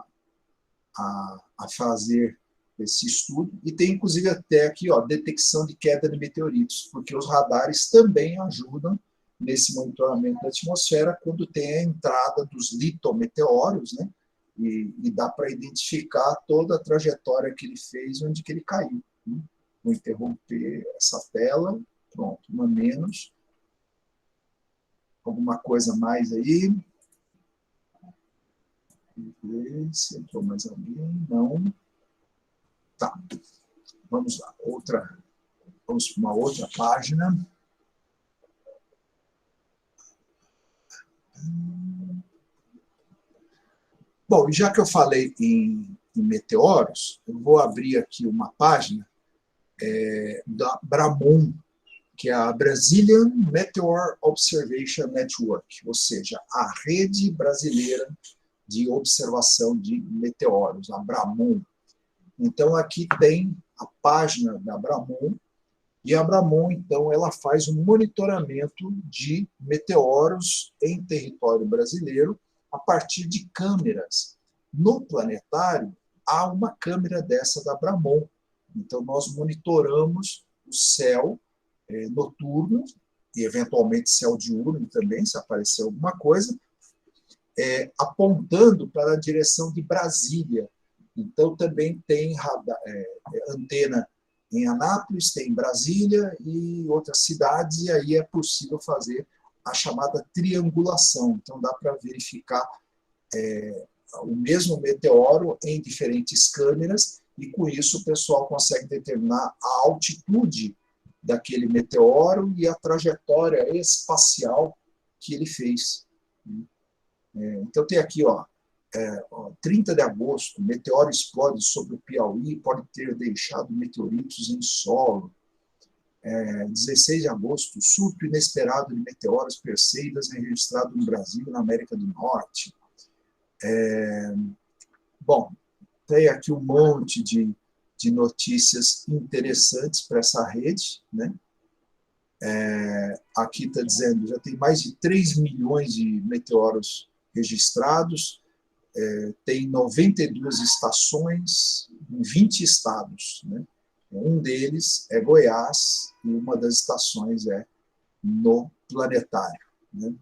a fazer esse estudo. E tem, inclusive, até aqui, ó, detecção de queda de meteoritos, porque os radares também ajudam nesse monitoramento da atmosfera quando tem a entrada dos litometeoros, né? E dá para identificar toda a trajetória que ele fez, onde que ele caiu, né? Vou interromper essa tela. Pronto, uma menos. Alguma coisa mais aí? Vamos ver se entrou mais alguém. Não. Tá. Vamos lá. Vamos para uma outra página. Bom, já que eu falei em meteoros, eu vou abrir aqui uma página da Bramon, que é a Brazilian Meteor Observation Network, ou seja, a rede brasileira de observação de meteoros, a Bramon. Então, aqui tem a página da Bramon, e a Bramon, então, ela faz um monitoramento de meteoros em território brasileiro a partir de câmeras. No planetário, há uma câmera dessa da Bramon. Então, nós monitoramos o céu noturno e, eventualmente, céu diurno também, se aparecer alguma coisa, apontando para a direção de Brasília. Então, também tem antena em Anápolis, tem em Brasília e outras cidades, e aí é possível fazer a chamada triangulação. Então, dá para verificar o mesmo meteoro em diferentes câmeras, e com isso o pessoal consegue determinar a altitude daquele meteoro e a trajetória espacial que ele fez. Então, tem aqui, 30 de agosto, meteoro explode sobre o Piauí, pode ter deixado meteoritos em solo. 16 de agosto, surto inesperado de meteoros Perseidas é registrado no Brasil e na América do Norte. Bom, tem aqui um monte de notícias interessantes para essa rede, né? Aqui está dizendo, já tem mais de 3 milhões de meteoros registrados, tem 92 estações em 20 estados, né? Um deles é Goiás, e uma das estações é no planetário, né?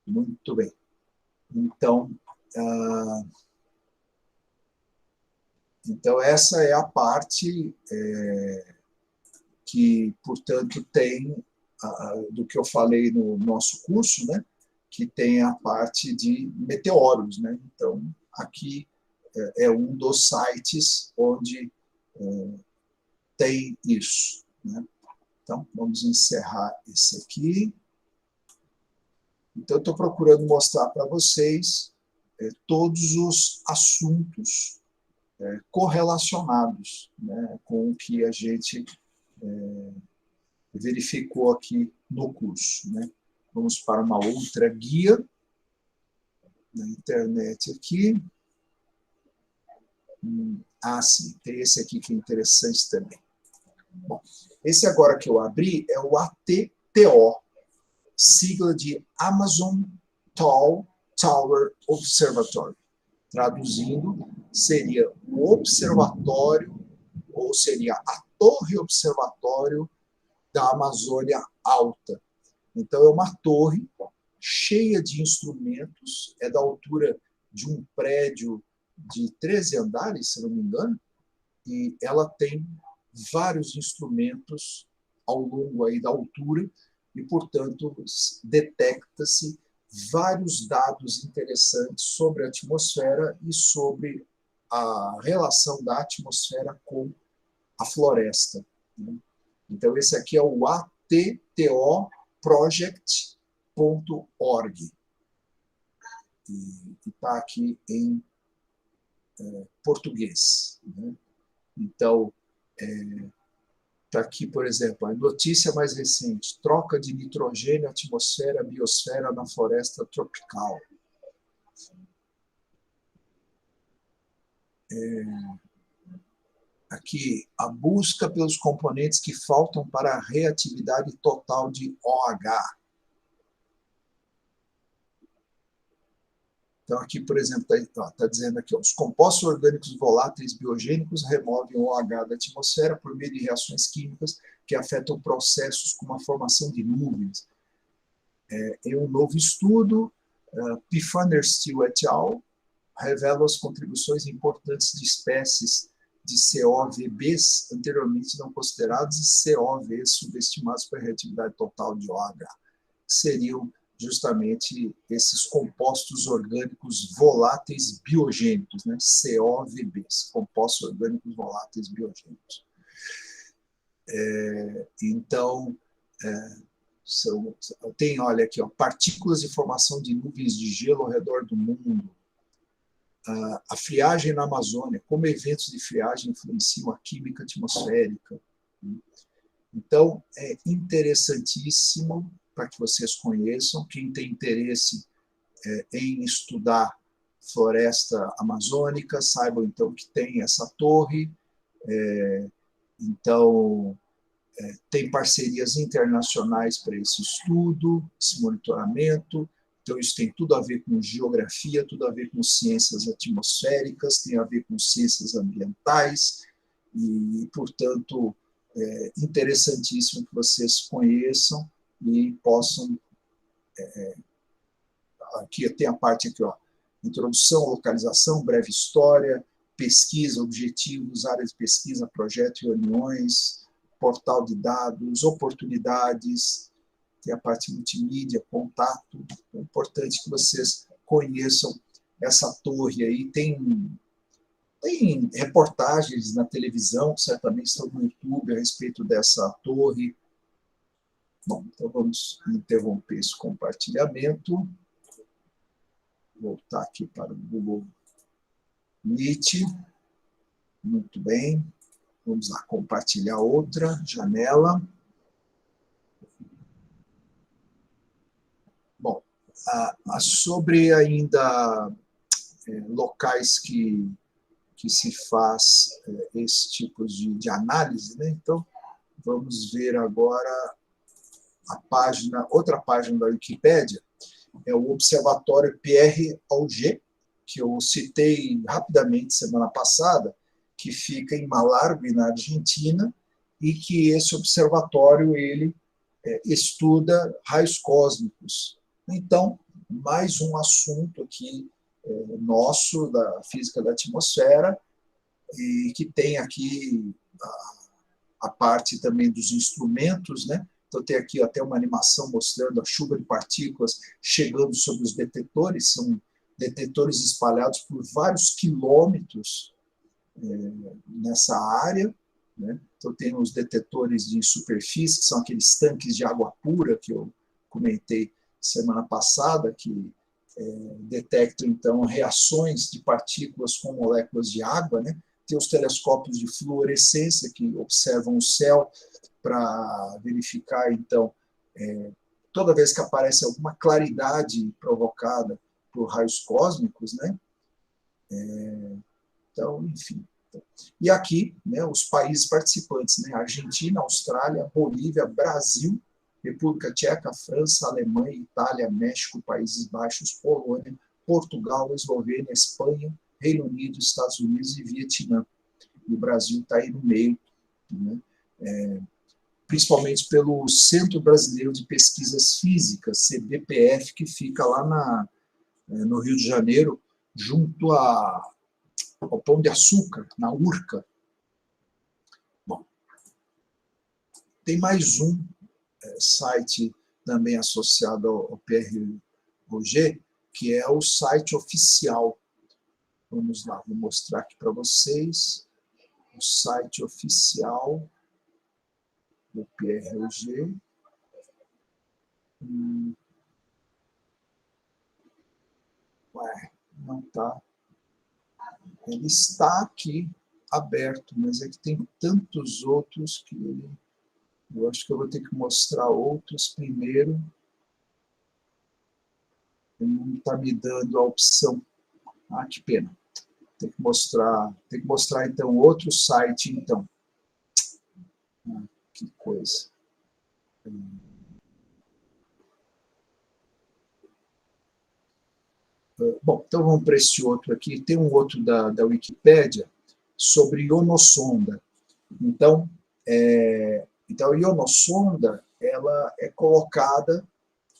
Muito bem. Então, essa é a parte que, portanto, tem do que eu falei no nosso curso, né? Que tem a parte de meteoros, né? Então, aqui é um dos sites onde tem isso, né? Então, vamos encerrar esse aqui. Então, eu estou procurando mostrar para vocês todos os assuntos correlacionados, né, com o que a gente verificou aqui no curso, né? Vamos para uma outra guia na internet aqui. Sim, tem esse aqui que é interessante também. Bom, esse agora que eu abri é o ATTO, sigla de Amazon Tall Tower Observatory. Traduzindo, seria o observatório, ou seria a torre observatório da Amazônia Alta. Então, é uma torre cheia de instrumentos, é da altura de um prédio de 13 andares, se não me engano, e ela tem vários instrumentos ao longo aí da altura, e, portanto, detecta-se vários dados interessantes sobre a atmosfera e sobre a relação da atmosfera com a floresta. Então, esse aqui é o attoproject.org. E está aqui em português. Né? Então, está aqui, por exemplo, a notícia mais recente: troca de nitrogênio, atmosfera, biosfera na floresta tropical. Aqui, a busca pelos componentes que faltam para a reatividade total de OH. Então, aqui, por exemplo, está dizendo aqui, os compostos orgânicos voláteis biogênicos removem o OH da atmosfera por meio de reações químicas que afetam processos como a formação de nuvens. Em um novo estudo, Pfander Still et al. Revela as contribuições importantes de espécies de COVBs anteriormente não considerados e COVs subestimados para a reatividade total de OH, que seriam justamente esses compostos orgânicos voláteis biogênicos, né? COVBs, compostos orgânicos voláteis biogênicos. Então, tem, olha aqui, ó, partículas de formação de nuvens de gelo ao redor do mundo, a friagem na Amazônia, como eventos de friagem influenciam a química atmosférica. Então, é interessantíssimo para que vocês conheçam. Quem tem interesse em estudar floresta amazônica, saibam, então, que tem essa torre. Então, tem parcerias internacionais para esse estudo, esse monitoramento. Então, isso tem tudo a ver com geografia, tudo a ver com ciências atmosféricas, tem a ver com ciências ambientais, e, portanto, é interessantíssimo que vocês conheçam e possam... aqui tem a parte aqui, ó, introdução, localização, breve história, pesquisa, objetivos, áreas de pesquisa, projeto e reuniões, portal de dados, oportunidades, tem a parte multimídia, contato. É importante que vocês conheçam essa torre aí. Tem reportagens na televisão, que certamente estão no YouTube, a respeito dessa torre. Bom, então vamos interromper esse compartilhamento. Voltar aqui para o Google Meet. Muito bem. Vamos lá, compartilhar outra janela. Bom, sobre ainda locais que se faz esse tipo de análise, né? Então, vamos ver agora outra página da Wikipédia, é o Observatório Pierre Auger, que eu citei rapidamente semana passada, que fica em Malargüe, na Argentina, e que esse observatório ele estuda raios cósmicos. Então, mais um assunto aqui nosso, da física da atmosfera, e que tem aqui a parte também dos instrumentos, né? Então, tem aqui até uma animação mostrando a chuva de partículas chegando sobre os detetores, são detetores espalhados por vários quilômetros nessa área, né? Então, tem os detetores de superfície, que são aqueles tanques de água pura que eu comentei semana passada, que detectam, então, reações de partículas com moléculas de água, né? Tem os telescópios de fluorescência, que observam o céu para verificar, então, toda vez que aparece alguma claridade provocada por raios cósmicos, né? Então, enfim. E aqui, né, os países participantes, né, Argentina, Austrália, Bolívia, Brasil, República Tcheca, França, Alemanha, Itália, México, Países Baixos, Polônia, Portugal, Eslovênia, Espanha, Reino Unido, Estados Unidos e Vietnã. E o Brasil está aí no meio, né, principalmente pelo Centro Brasileiro de Pesquisas Físicas, CBPF, que fica lá no Rio de Janeiro, junto ao Pão de Açúcar, na Urca. Bom, tem mais um site também associado ao PROG, que é o site oficial. Vamos lá, vou mostrar aqui para vocês o site oficial do PROG. Ué, não está. Ele está aqui aberto, mas é que tem tantos outros que eu acho que eu vou ter que mostrar outros primeiro. Ele não está me dando a opção. Ah, que pena. Tem que mostrar então outro site, então. Ah, que coisa. Bom, então vamos para esse outro aqui. Tem um outro da Wikipédia sobre ionossonda. Então, a ionossonda ela é colocada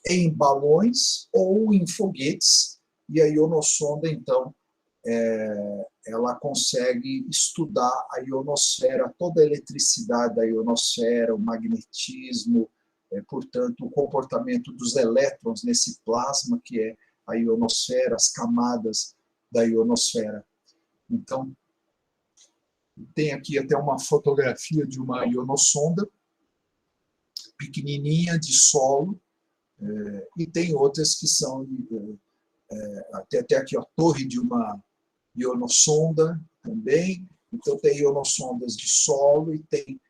em balões ou em foguetes, e a ionossonda, então, ela consegue estudar a ionosfera, toda a eletricidade da ionosfera, o magnetismo, portanto, o comportamento dos elétrons nesse plasma que é a ionosfera, as camadas da ionosfera. Então, tem aqui até uma fotografia de uma ionossonda pequenininha de solo, e tem outras que são, até aqui, a torre de uma ionossonda também. Então, tem ionossondas de solo e tem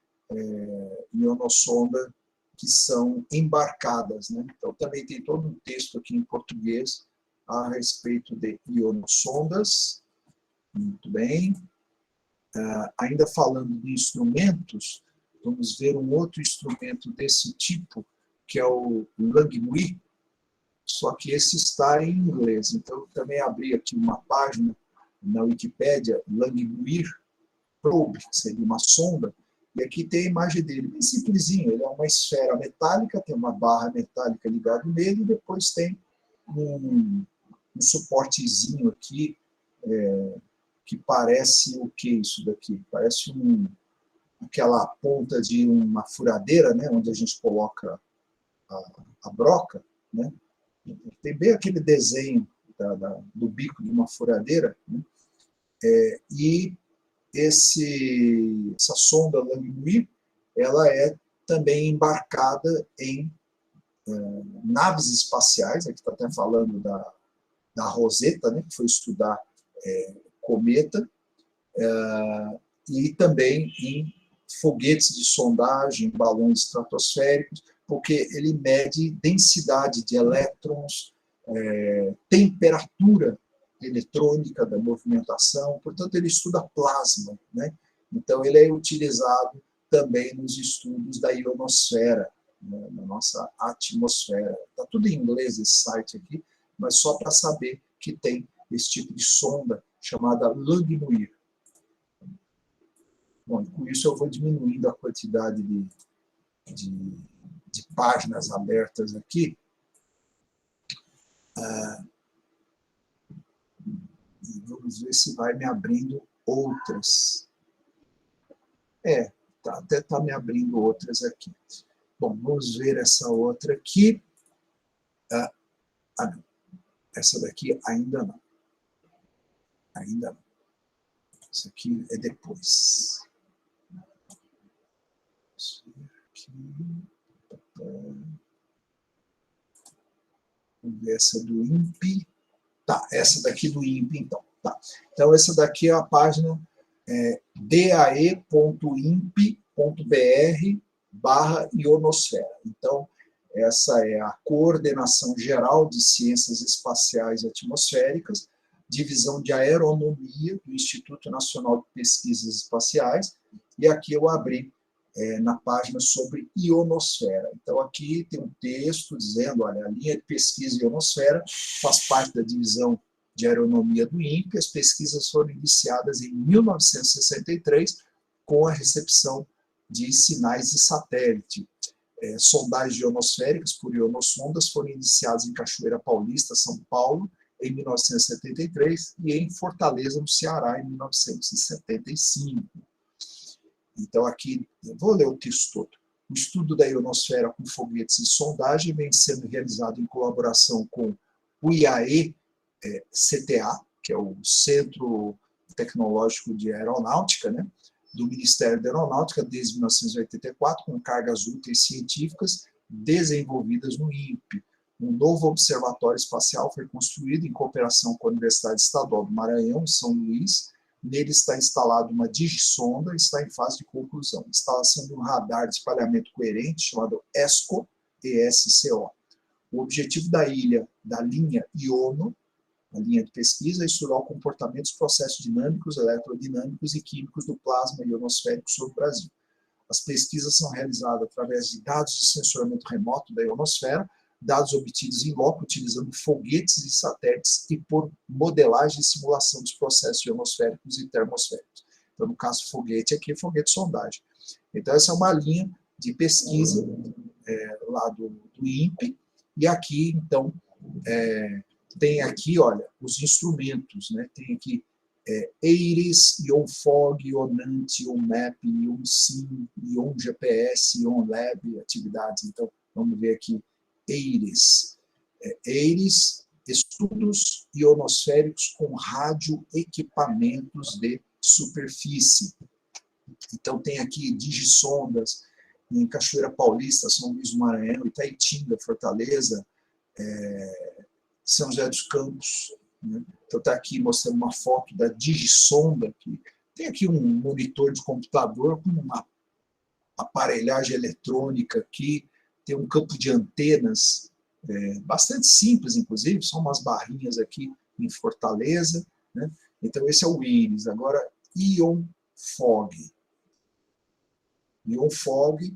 ionossonda que são embarcadas, né? Então, também tem todo um texto aqui em português a respeito de ionossondas. Muito bem. Ainda falando de instrumentos, vamos ver um outro instrumento desse tipo, que é o Langmuir, só que esse está em inglês. Então, eu também abri aqui uma página na Wikipédia, Langmuir Probe, que seria uma sonda, e aqui tem a imagem dele, bem simplesinho. Ele é uma esfera metálica, tem uma barra metálica ligada nele, e depois tem um suportezinho aqui, que parece o que isso daqui? Parece aquela ponta de uma furadeira, né, onde a gente coloca a broca, né? Tem bem aquele desenho do bico de uma furadeira, né? E essa sonda Langmuir, ela é também embarcada em naves espaciais. Aqui está até falando da Rosetta, né, que foi estudar cometa, e também em foguetes de sondagem, balões estratosféricos, porque ele mede densidade de elétrons, temperatura eletrônica da movimentação, portanto, ele estuda plasma, né? Então, ele é utilizado também nos estudos da ionosfera, né, na nossa atmosfera. Está tudo em inglês esse site aqui, mas só para saber que tem esse tipo de sonda chamada Langmuir. Bom, com isso eu vou diminuindo a quantidade de páginas abertas aqui. E vamos ver se vai me abrindo outras. Até está me abrindo outras aqui. Bom, vamos ver essa outra aqui. Não. Essa daqui ainda não. Ainda não. Isso aqui é depois. Vamos ver aqui. Vamos ver essa do INPE. Tá, essa daqui do INPE, então. Tá. Então, essa daqui é a página dae.impe.br/ionosfera. Então, essa é a Coordenação Geral de Ciências Espaciais e Atmosféricas, Divisão de Aeronomia do Instituto Nacional de Pesquisas Espaciais, e aqui eu abri na página sobre ionosfera. Então, aqui tem um texto dizendo, olha, a linha de pesquisa ionosfera faz parte da divisão de aeronomia do INPE. As pesquisas foram iniciadas em 1963 com a recepção de sinais de satélite. Sondagens ionosféricas por ionossondas foram iniciadas em Cachoeira Paulista, São Paulo, em 1973, e em Fortaleza, no Ceará, em 1975. Então, aqui, eu vou ler o texto todo. O estudo da ionosfera com foguetes e sondagem vem sendo realizado em colaboração com o IAE-CTA, que é o Centro Tecnológico de Aeronáutica, né, do Ministério da Aeronáutica, desde 1984, com cargas úteis científicas desenvolvidas no INPE. Um novo observatório espacial foi construído em cooperação com a Universidade Estadual do Maranhão, em São Luís. Nele está instalada uma digisonda, está em fase de conclusão. Instalação de um radar de espalhamento coerente, chamado ESCO, ESCO. O objetivo da linha IONO, a linha de pesquisa, é estudar o comportamento dos processos dinâmicos, eletrodinâmicos e químicos do plasma ionosférico sobre o Brasil. As pesquisas são realizadas através de dados de sensoramento remoto da ionosfera, dados obtidos em loco utilizando foguetes e satélites e por modelagem e simulação dos processos ionosféricos e termosféricos. Então, no caso foguete, aqui é foguete sondagem. Então, essa é uma linha de pesquisa lá do INPE, e aqui, então, tem aqui, olha, os instrumentos, né? Tem aqui EIRIS, IONFOG, IONANT, IONMAP, IONSIM, IONGPS, IONLAB, atividades. Então, vamos ver aqui, EIRIS. EIRIS, estudos ionosféricos com radioequipamentos de superfície. Então, tem aqui digisondas em Cachoeira Paulista, São Luís do Maranhão, Itaitinga, Fortaleza, São José dos Campos. Né? Então, está aqui mostrando uma foto da digisonda. Tem aqui um monitor de computador com uma aparelhagem eletrônica aqui, tem um campo de antenas bastante simples, inclusive, são umas barrinhas aqui em Fortaleza. Né? Então, esse é o IRIS. Agora, IONFOG. IONFOG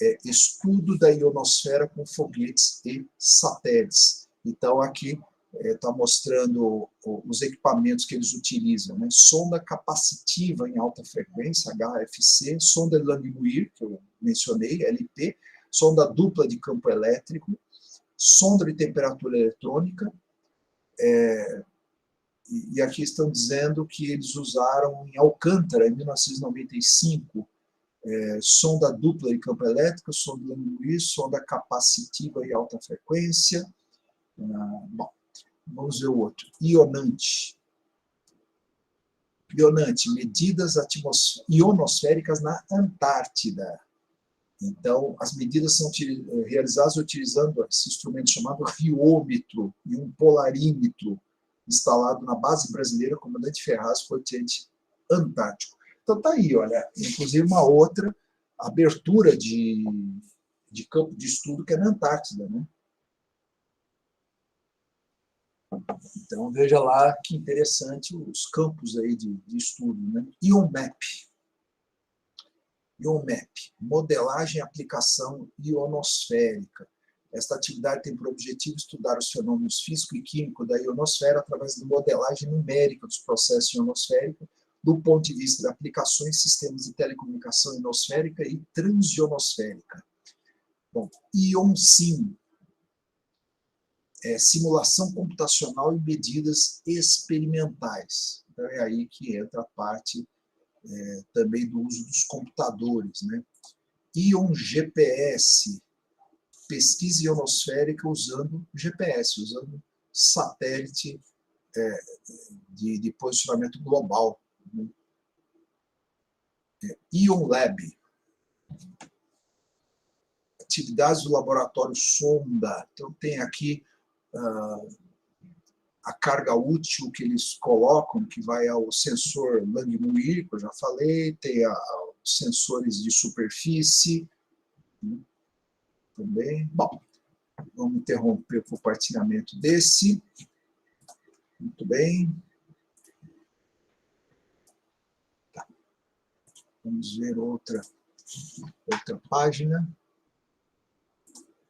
é estudo da ionosfera com foguetes e satélites. Então, aqui está mostrando os equipamentos que eles utilizam. Né? Sonda capacitiva em alta frequência, HFC, sonda Langmuir, que eu mencionei, LP, sonda dupla de campo elétrico, sonda de temperatura eletrônica, e aqui estão dizendo que eles usaram em Alcântara, em 1995, sonda dupla de campo elétrico, sonda Langmuir, sonda capacitiva em alta frequência. Bom, vamos ver o outro. Ionante. Ionante, medidas ionosféricas na Antártida. Então, as medidas são realizadas utilizando esse instrumento chamado riômetro e um polarímetro, instalado na base brasileira Comandante Ferraz, Fortiente Antártico. Então, está aí, olha, inclusive uma outra abertura de campo de estudo que é na Antártida, né? Então, veja lá que interessante os campos aí de estudo, né? IONMAP. IONMAP, modelagem e aplicação ionosférica. Esta atividade tem por objetivo estudar os fenômenos físico e químico da ionosfera através de modelagem numérica dos processos ionosféricos, do ponto de vista de aplicações em sistemas de telecomunicação ionosférica e transionosférica. Bom, IONSIM, simulação computacional e medidas experimentais. Então, é aí que entra a parte também do uso dos computadores. Né? IONGPS, pesquisa ionosférica usando GPS, usando satélite de posicionamento global. Né? IONLAB, atividades do laboratório Sonda. Então, tem aqui a carga útil que eles colocam, que vai ao sensor Langmuir, que eu já falei, tem os sensores de superfície, né, também. Bom, vamos interromper o compartilhamento desse. Muito bem. Tá. Vamos ver outra página.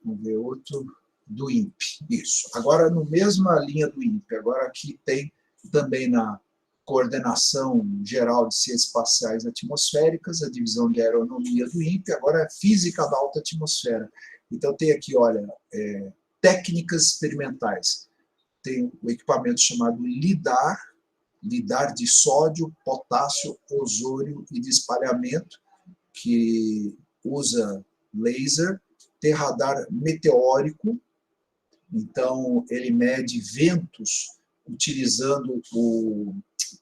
Vamos ver outro do INPE. Isso. Agora, no mesma linha do INPE, agora aqui tem também na Coordenação Geral de Ciências Espaciais Atmosféricas, a divisão de aeronomia do INPE, agora é Física da Alta Atmosfera. Então, tem aqui, olha, técnicas experimentais. Tem o equipamento chamado LIDAR de sódio, potássio, ozônio e de espalhamento, que usa laser. Tem radar meteórico, então ele mede ventos utilizando,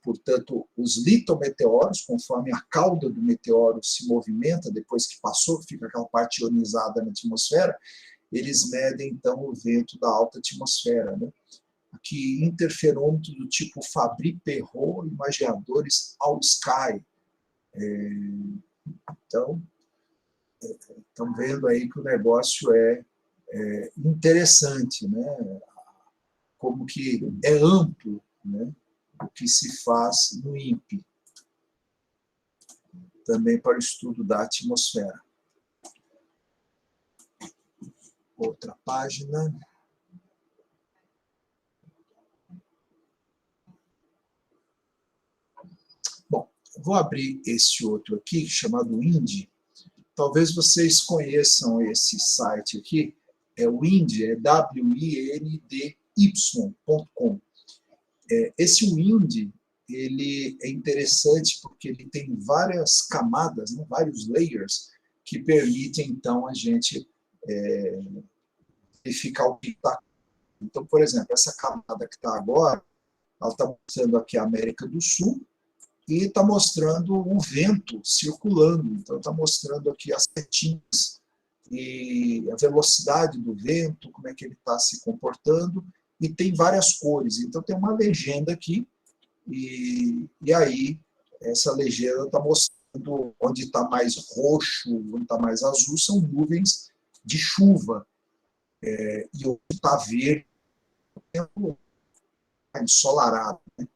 portanto, os litometeoros, conforme a cauda do meteoro se movimenta, depois que passou, fica aquela parte ionizada na atmosfera, eles medem, então, o vento da alta atmosfera, né? Aqui, interferômetro do tipo Fabry-Perot, imaginadores All-Sky. Então, estão vendo aí que o negócio é interessante, né? Como que é amplo, né, o que se faz no INPE, também para o estudo da atmosfera. Outra página. Bom, vou abrir esse outro aqui, chamado WIND. Talvez vocês conheçam esse site aqui, é o WIND, é windy.com. Esse WIND, ele é interessante porque ele tem várias camadas, né, vários layers, que permitem, então, a gente verificar o que está. Então, por exemplo, essa camada que está agora, ela está mostrando aqui a América do Sul, e está mostrando o vento circulando. Então, está mostrando aqui as setinhas e a velocidade do vento, como é que ele está se comportando, e tem várias cores. Então, tem uma legenda aqui, e aí essa legenda está mostrando onde está mais roxo, onde está mais azul, são nuvens de chuva. E onde está verde, tempo ensolarado, né?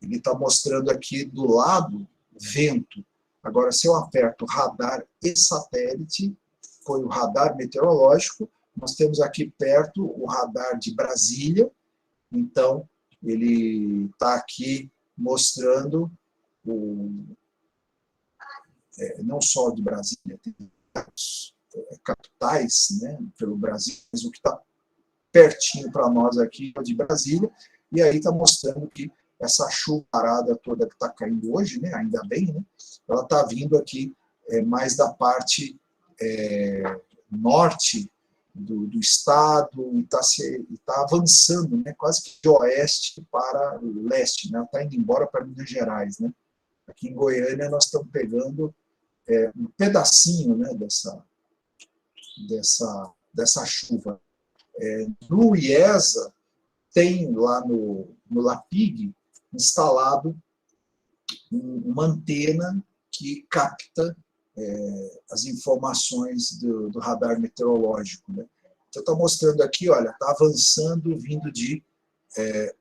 Ele está mostrando aqui do lado vento. Agora, se eu aperto radar e satélite, foi o radar meteorológico, nós temos aqui perto o radar de Brasília, então ele está aqui mostrando não só de Brasília, tem capitais, né, pelo Brasil, mas o que está pertinho para nós aqui é de Brasília, e aí está mostrando que essa chuvarada toda que está caindo hoje, né, ainda bem, né, ela está vindo aqui mais da parte norte do estado, e está avançando, né, quase que de oeste para leste, né, está indo embora para Minas Gerais. Né. Aqui em Goiânia nós estamos pegando um pedacinho, né, dessa chuva. No IESA, tem lá no LAPIG instalado uma antena que capta as informações do radar meteorológico. Né? Então, está mostrando aqui, olha, está avançando, vindo de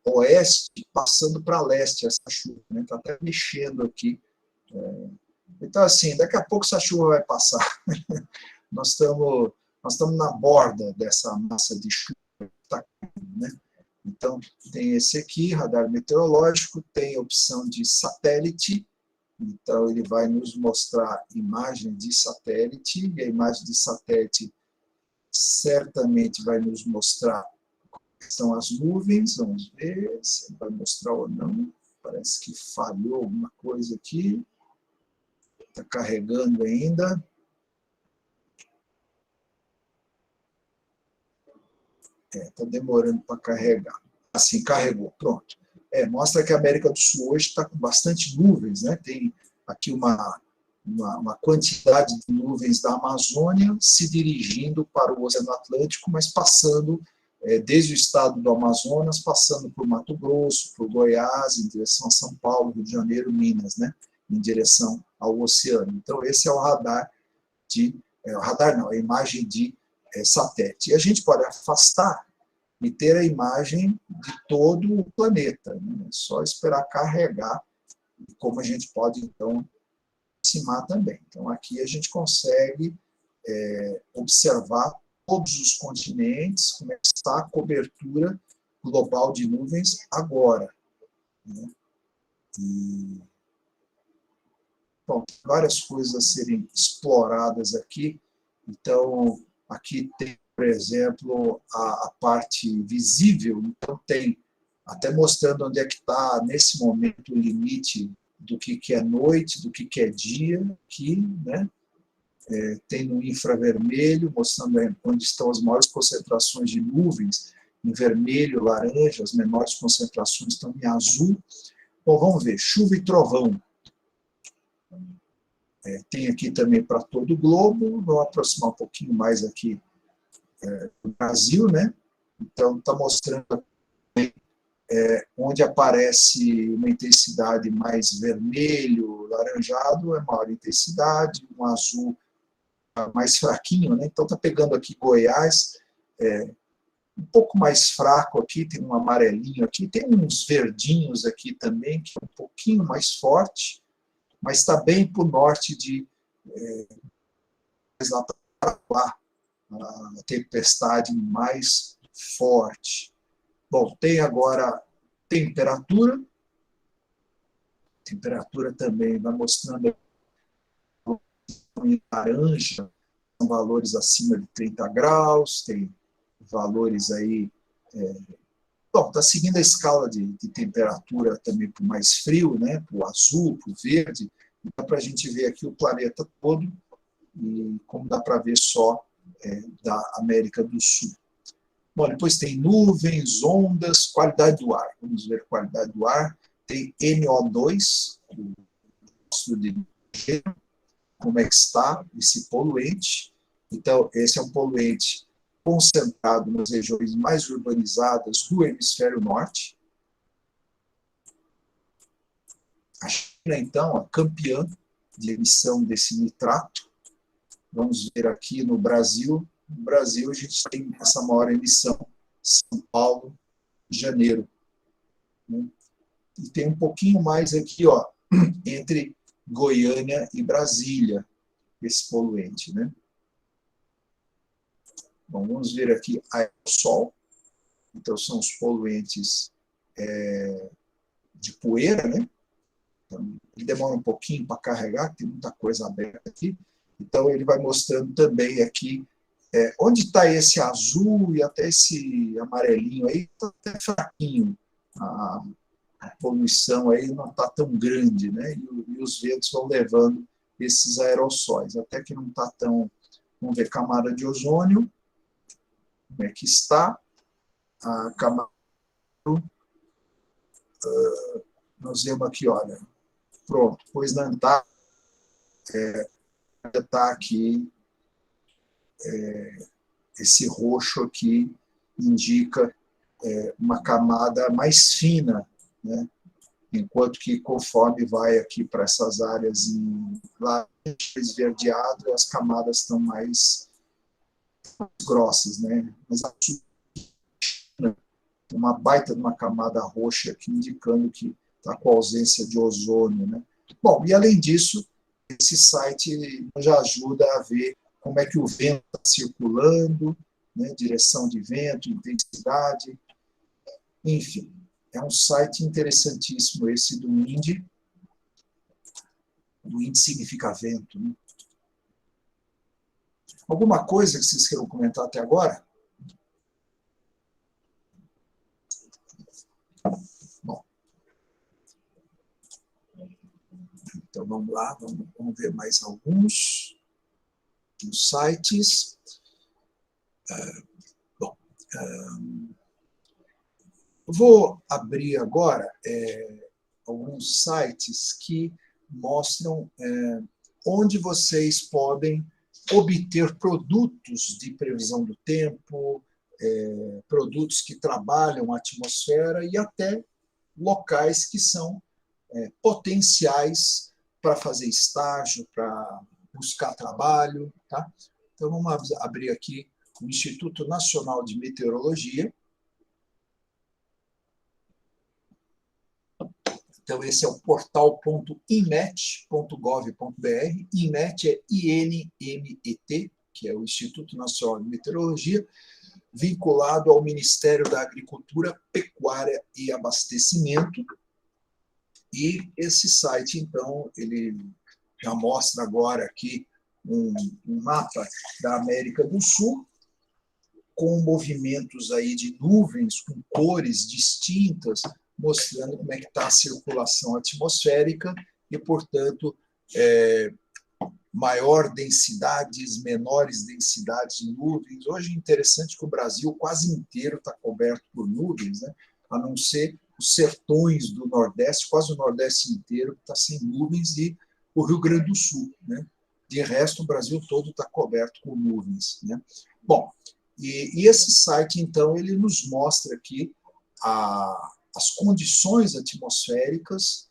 oeste, passando para leste essa chuva. Está, né? Até mexendo aqui. Então, assim, daqui a pouco essa chuva vai passar. Nós estamos na borda dessa massa de chuva que está caindo, né? Então, tem esse aqui, radar meteorológico, tem a opção de satélite, então ele vai nos mostrar imagem de satélite, e a imagem de satélite certamente vai nos mostrar quais são as nuvens, vamos ver se vai mostrar ou não, parece que falhou alguma coisa aqui, está carregando ainda. Está demorando para carregar. Assim, carregou, pronto. Mostra que a América do Sul hoje está com bastante nuvens, né? Tem aqui uma uma quantidade de nuvens da Amazônia se dirigindo para o Oceano Atlântico, mas passando desde o estado do Amazonas, passando por Mato Grosso, por Goiás, em direção a São Paulo, Rio de Janeiro, Minas, né, em direção ao oceano. Então, esse é o radar a imagem de satélite. E a gente pode afastar e ter a imagem de todo o planeta, né? É só esperar carregar, como a gente pode, então, aproximar também. Então, aqui a gente consegue observar todos os continentes, como é que está a cobertura global de nuvens agora, né? E, bom, tem várias coisas a serem exploradas aqui. Então, aqui tem, por exemplo, a parte visível. Então, tem, até mostrando onde é que está, nesse momento, o limite do que é noite, do que é dia, aqui, né? Tem no infravermelho, mostrando onde estão as maiores concentrações de nuvens, em vermelho, laranja, as menores concentrações estão em azul. Bom, vamos ver, chuva e trovão. Tem aqui também para todo o globo, vou aproximar um pouquinho mais aqui do Brasil, né? Então, está mostrando onde aparece uma intensidade mais vermelho, laranjado, é maior intensidade, um azul mais fraquinho, né? Então está pegando aqui Goiás, um pouco mais fraco aqui, tem um amarelinho aqui, tem uns verdinhos aqui também, que é um pouquinho mais forte, mas está bem para o norte de lá para lá, a tempestade mais forte. Bom, tem agora temperatura também vai mostrando em laranja, são valores acima de 30 graus, tem valores aí... bom, está seguindo a escala de temperatura também para o mais frio, né, para o azul, para o verde, dá para a gente ver aqui o planeta todo, e como dá para ver só da América do Sul. Bom, depois tem nuvens, ondas, qualidade do ar. Vamos ver a qualidade do ar. Tem NO2, o monstro de como é que está esse poluente. Então, esse é um poluente concentrado nas regiões mais urbanizadas do hemisfério norte. A China, então, é campeã de emissão desse nitrato. Vamos ver aqui no Brasil. No Brasil, a gente tem essa maior emissão, São Paulo, janeiro. Né? E tem um pouquinho mais aqui, ó, entre Goiânia e Brasília, esse poluente, né? Bom, vamos ver aqui aerossol. Então, são os poluentes de poeira, né? Então, ele demora um pouquinho para carregar, tem muita coisa aberta aqui. Então, ele vai mostrando também aqui onde está esse azul e até esse amarelinho aí, está até fraquinho. A poluição aí não está tão grande, né? E os ventos vão levando esses aerossóis, até que não está tão... Vamos ver, camada de ozônio, como é que está a camada... nós vemos aqui, olha, pronto, pois na Antártida está aqui, esse roxo aqui indica uma camada mais fina, né? Enquanto que conforme vai aqui para essas áreas em laranja, esverdeado, as camadas estão mais grossas, né? Mas uma baita de uma camada roxa aqui, indicando que está com ausência de ozônio, né? Bom, e além disso, esse site já ajuda a ver como é que o vento está circulando, né? Direção de vento, intensidade, enfim. É um site interessantíssimo esse do INDE. O INDE significa vento, né? Alguma coisa que vocês queiram comentar até agora? Bom. Então, vamos lá, vamos ver mais alguns dos sites. Bom, vou abrir agora alguns sites que mostram onde vocês podem obter produtos de previsão do tempo, produtos que trabalham a atmosfera e até locais que são potenciais para fazer estágio, para buscar trabalho. Tá? Então, vamos abrir aqui o Instituto Nacional de Meteorologia. Então, esse é o portal.inmet.gov.br. INMET é INMET, que é o Instituto Nacional de Meteorologia, vinculado ao Ministério da Agricultura, Pecuária e Abastecimento. E esse site, então, ele já mostra agora aqui um mapa da América do Sul, com movimentos aí de nuvens, com cores distintas, mostrando como é que está a circulação atmosférica e, portanto, maior densidades, menores densidades de nuvens. Hoje é interessante que o Brasil quase inteiro está coberto por nuvens, né? A não ser os sertões do Nordeste, quase o Nordeste inteiro está sem nuvens, e o Rio Grande do Sul, né? De resto, o Brasil todo está coberto com nuvens, né? Bom, e esse site, então, ele nos mostra aqui as condições atmosféricas,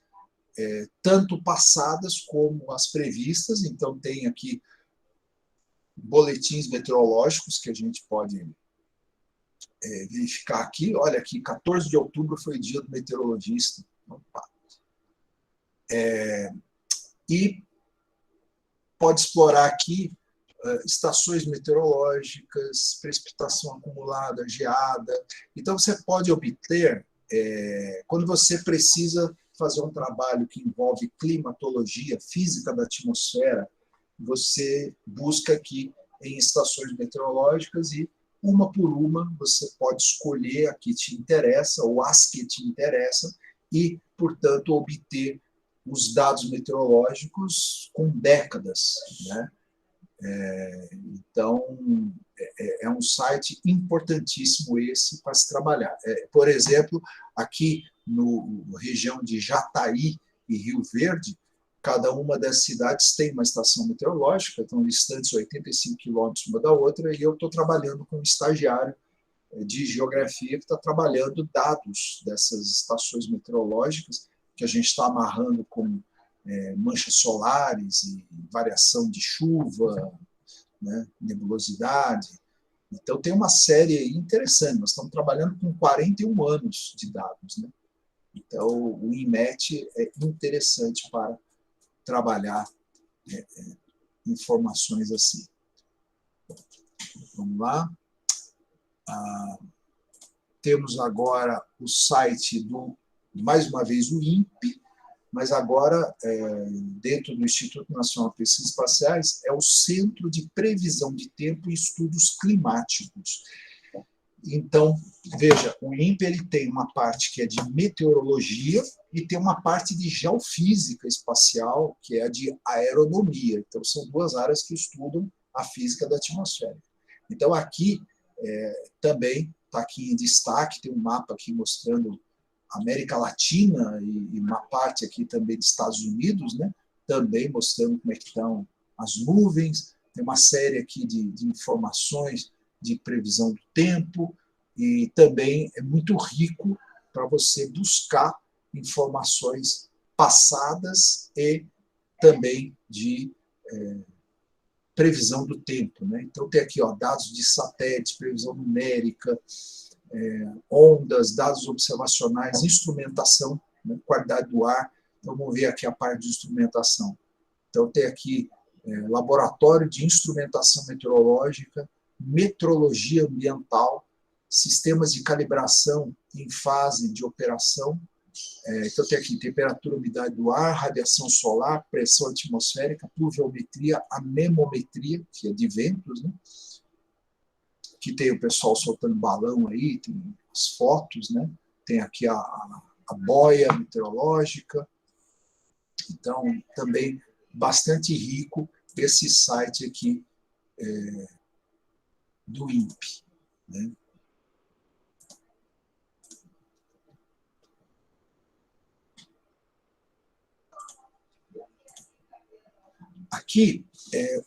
tanto passadas como as previstas. Então, tem aqui boletins meteorológicos que a gente pode verificar aqui. Olha aqui, 14 de outubro foi o dia do meteorologista. Opa. E pode explorar aqui estações meteorológicas, precipitação acumulada, geada. Então, você pode obter, quando você precisa fazer um trabalho que envolve climatologia, física da atmosfera, você busca aqui em estações meteorológicas e, uma por uma, você pode escolher a que te interessa ou as que te interessam e, portanto, obter os dados meteorológicos com décadas, né? Então, é um site importantíssimo esse para se trabalhar. Por exemplo, aqui na região de Jataí e Rio Verde, cada uma das cidades tem uma estação meteorológica, estão distantes 85 quilômetros uma da outra, e eu estou trabalhando com um estagiário de geografia que está trabalhando dados dessas estações meteorológicas, que a gente está amarrando com manchas solares e variação de chuva, né, nebulosidade. Então, tem uma série interessante. Nós estamos trabalhando com 41 anos de dados, né? Então, o INMET é interessante para trabalhar informações assim. Vamos lá. Temos agora o site mais uma vez, o INPE, mas agora, dentro do Instituto Nacional de Pesquisas Espaciais, é o Centro de Previsão de Tempo e Estudos Climáticos. Então, veja, o INPE ele tem uma parte que é de meteorologia e tem uma parte de geofísica espacial, que é a de aeronomia. Então, são duas áreas que estudam a física da atmosfera. Então, aqui também está aqui em destaque, tem um mapa aqui mostrando América Latina e uma parte aqui também dos Estados Unidos, né? Também mostrando como é que estão as nuvens. Tem uma série aqui de informações de previsão do tempo e também é muito rico para você buscar informações passadas e também de previsão do tempo, né? Então tem aqui dados de satélites, previsão numérica, ondas, dados observacionais, instrumentação, né, qualidade do ar. Então, vamos ver aqui a parte de instrumentação. Então, tem aqui laboratório de instrumentação meteorológica, metrologia ambiental, sistemas de calibração em fase de operação. Então, tem aqui temperatura, umidade do ar, radiação solar, pressão atmosférica, pluviometria, anemometria, que é de ventos, né? Que tem o pessoal soltando balão aí, tem as fotos, né? Tem aqui a boia meteorológica. Então, também bastante rico esse site aqui do INPE, né? aqui,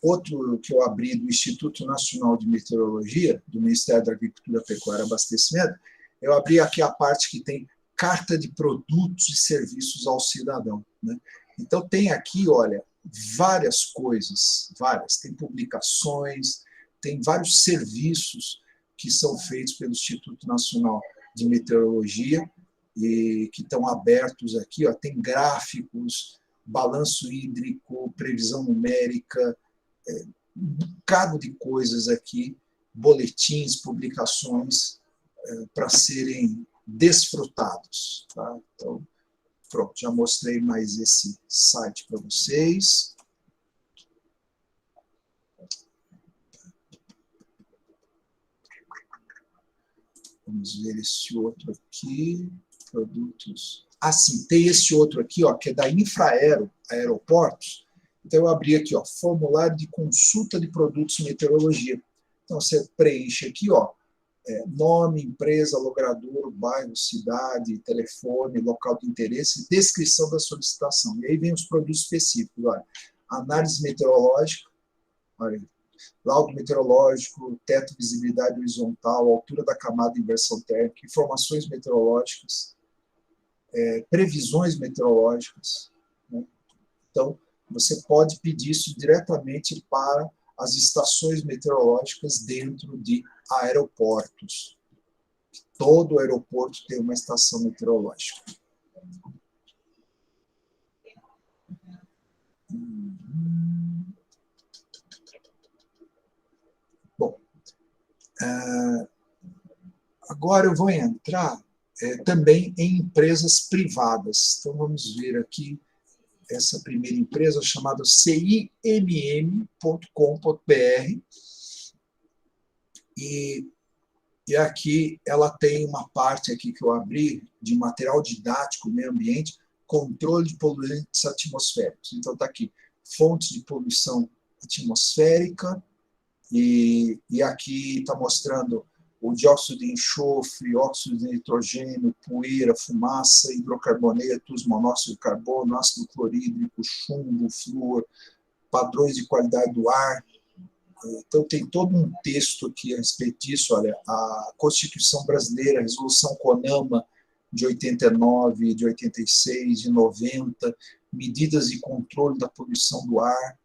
outro que eu abri do Instituto Nacional de Meteorologia, do Ministério da Agricultura, Pecuária e Abastecimento, eu abri aqui a parte que tem carta de produtos e serviços ao cidadão, né? Então, tem aqui, olha, várias coisas, várias. Tem publicações, tem vários serviços que são feitos pelo Instituto Nacional de Meteorologia e que estão abertos aqui. Ó, tem gráficos, balanço hídrico, previsão numérica, um bocado de coisas aqui, boletins, publicações para serem desfrutados. Tá? Então, pronto, já mostrei mais esse site para vocês. Vamos ver esse outro aqui, produtos. Ah, sim, tem esse outro aqui, ó, que é da Infraero, Aeroportos. Então, eu abri aqui, ó, formulário de consulta de produtos meteorologia. Então, você preenche aqui, ó, nome, empresa, logrador, bairro, cidade, telefone, local de interesse, descrição da solicitação. E aí vem os produtos específicos, olha, análise meteorológica, olha, laudo meteorológico, teto de visibilidade horizontal, altura da camada de inversão térmica, informações meteorológicas, previsões meteorológicas, né? Então, você pode pedir isso diretamente para as estações meteorológicas dentro de aeroportos. Todo aeroporto tem uma estação meteorológica. Bom, agora eu vou entrar também em empresas privadas. Então, vamos ver aqui essa primeira empresa chamada cimm.com.br. E aqui ela tem uma parte aqui que eu abri de material didático, meio ambiente, controle de poluentes atmosféricos. Então está aqui, fontes de poluição atmosférica, e aqui está mostrando o dióxido de enxofre, óxido de nitrogênio, poeira, fumaça, hidrocarbonetos, monóxido de carbono, ácido clorídrico, chumbo, flúor, padrões de qualidade do ar. Então, tem todo um texto aqui a respeito disso. Olha, a Constituição Brasileira, a Resolução CONAMA de 89, de 86, de 90, medidas de controle da poluição do ar,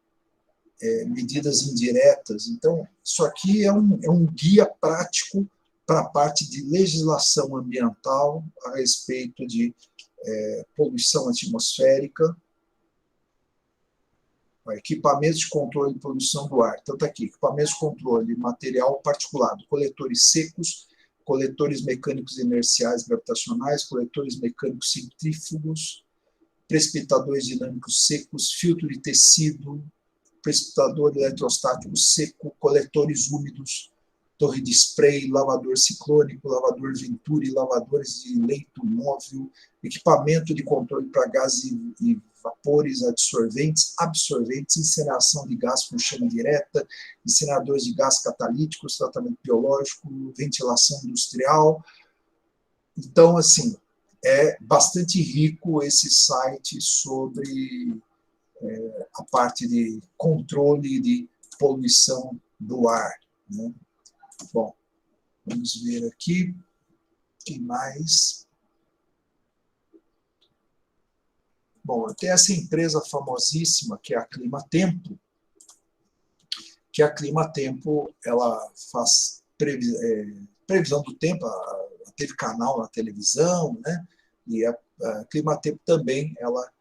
medidas indiretas. Então, isso aqui é um guia prático para a parte de legislação ambiental a respeito de poluição atmosférica, equipamentos de controle de poluição do ar. Então, está aqui, equipamentos de controle de material particulado, coletores secos, coletores mecânicos inerciais gravitacionais, coletores mecânicos centrífugos, precipitadores dinâmicos secos, filtro de tecido, precipitador eletrostático seco, coletores úmidos, torre de spray, lavador ciclônico, lavador Venturi, lavadores de leito móvel, equipamento de controle para gases e vapores, absorventes, incineração de gás com chama direta, incineradores de gás catalíticos, tratamento biológico, ventilação industrial. Então, assim, é bastante rico esse site sobre a parte de controle de poluição do ar, né? Bom, vamos ver aqui, o que mais? Bom, tem essa empresa famosíssima, que é a Climatempo, que a Climatempo, ela faz previsão do tempo, teve canal na televisão, né? E a Climatempo também, ela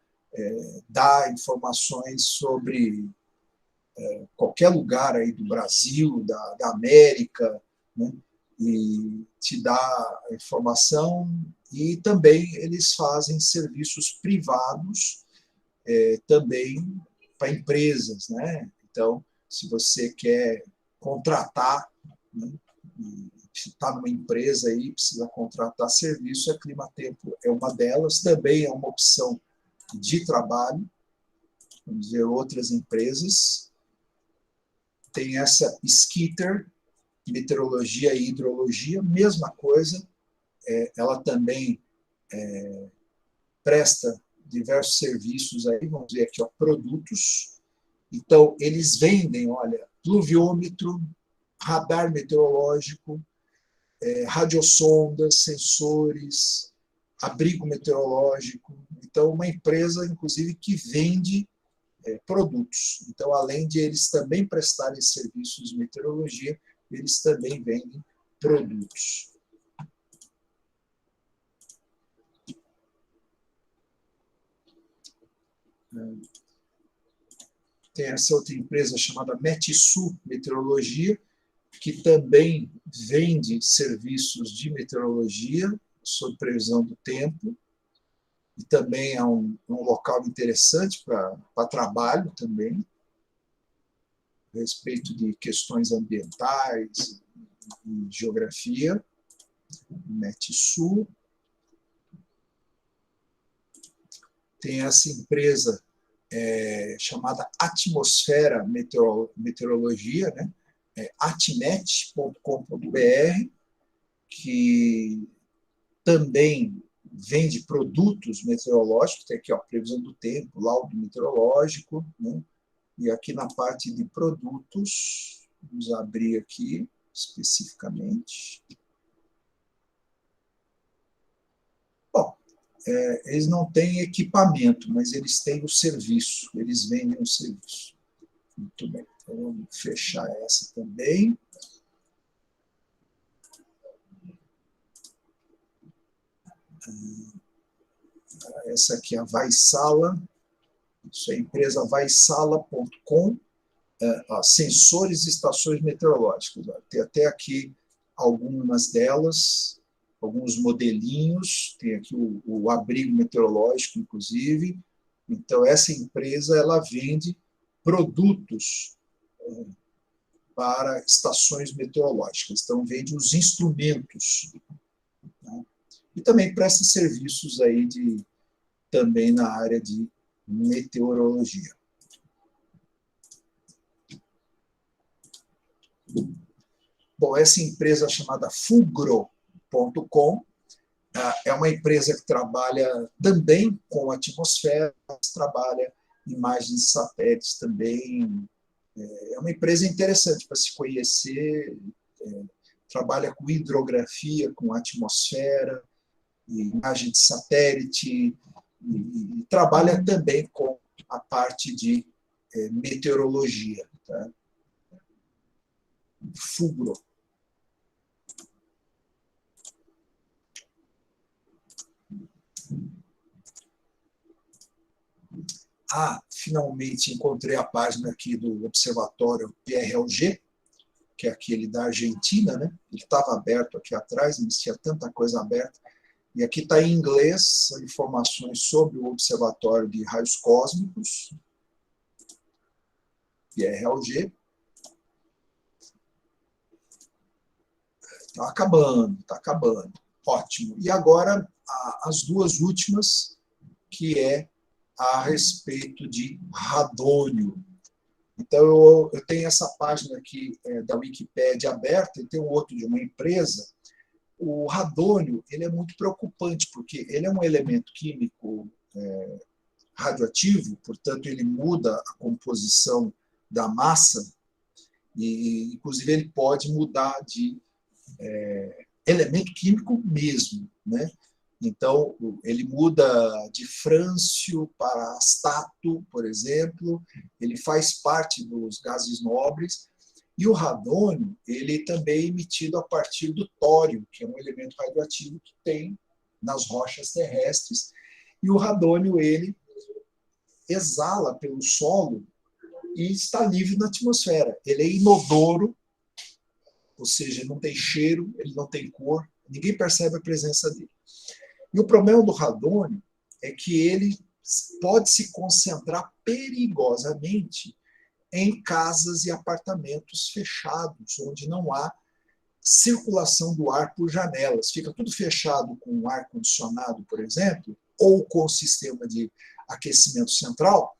dá informações sobre qualquer lugar aí do Brasil, da América, né? E te dá informação, e também eles fazem serviços privados também para empresas, né? Então, se você quer contratar, né, está numa empresa aí, precisa contratar serviço, a Climatempo é uma delas, também é uma opção de trabalho. Vamos ver outras empresas. Tem essa Skitter, meteorologia e hidrologia, mesma coisa, ela também presta diversos serviços aí, vamos ver aqui, ó, produtos, Então, eles vendem, olha, pluviômetro, radar meteorológico, radiosondas, sensores, abrigo meteorológico. Então, uma empresa, inclusive, que vende produtos. Então, além de eles também prestarem serviços de meteorologia, eles também vendem produtos. Tem essa outra empresa chamada Metsu Meteorologia, que também vende serviços de meteorologia sob previsão do tempo, e também é um local interessante para trabalho também, a respeito de questões ambientais e geografia. Metsu. Tem essa empresa chamada Atmosfera Meteorologia, né? atmet.com.br, que também vende produtos meteorológicos, tem aqui, ó, previsão do tempo, laudo meteorológico, né? E aqui na parte de produtos, vamos abrir aqui especificamente. Bom, eles não têm equipamento, mas eles têm o serviço, eles vendem o serviço. Muito bem, então vamos fechar essa também. Essa aqui é a Vaisala, isso é a empresa vaisala.com, sensores e estações meteorológicas. Tem até aqui algumas delas, alguns modelinhos, tem aqui o abrigo meteorológico, inclusive. Então, essa empresa ela vende produtos para estações meteorológicas, então vende os instrumentos, né? E também presta serviços aí também na área de meteorologia. Bom, essa empresa chamada Fugro.com é uma empresa que trabalha também com atmosfera, trabalha imagens de satélites também. É uma empresa interessante para se conhecer, trabalha com hidrografia, com atmosfera, imagem de satélite, e trabalha também com a parte de meteorologia. Tá? Fugro. Finalmente encontrei a página aqui do Observatório PRLG, que é aquele da Argentina, né? Ele estava aberto aqui atrás, mas tinha tanta coisa aberta. E aqui está em inglês informações sobre o Observatório de Raios Cósmicos, PRLG. Está acabando, está acabando. Ótimo. E agora, as duas últimas, que é a respeito de radônio. Então, eu tenho essa página aqui da Wikipédia aberta, e tem um outro de uma empresa. O radônio ele é muito preocupante, porque ele é um elemento químico radioativo, portanto, ele muda a composição da massa, e, inclusive, ele pode mudar de elemento químico mesmo, né? Então, ele muda de frâncio para astato, por exemplo, ele faz parte dos gases nobres, e o radônio ele também é emitido a partir do tório, que é um elemento radioativo que tem nas rochas terrestres, e o radônio ele exala pelo solo e está livre na atmosfera. Ele é inodoro, ou seja, ele não tem cheiro, ele não tem cor, ninguém percebe a presença dele. E o problema do radônio é que ele pode se concentrar perigosamente em casas e apartamentos fechados, onde não há circulação do ar por janelas. Fica tudo fechado com ar-condicionado, por exemplo, ou com sistema de aquecimento central,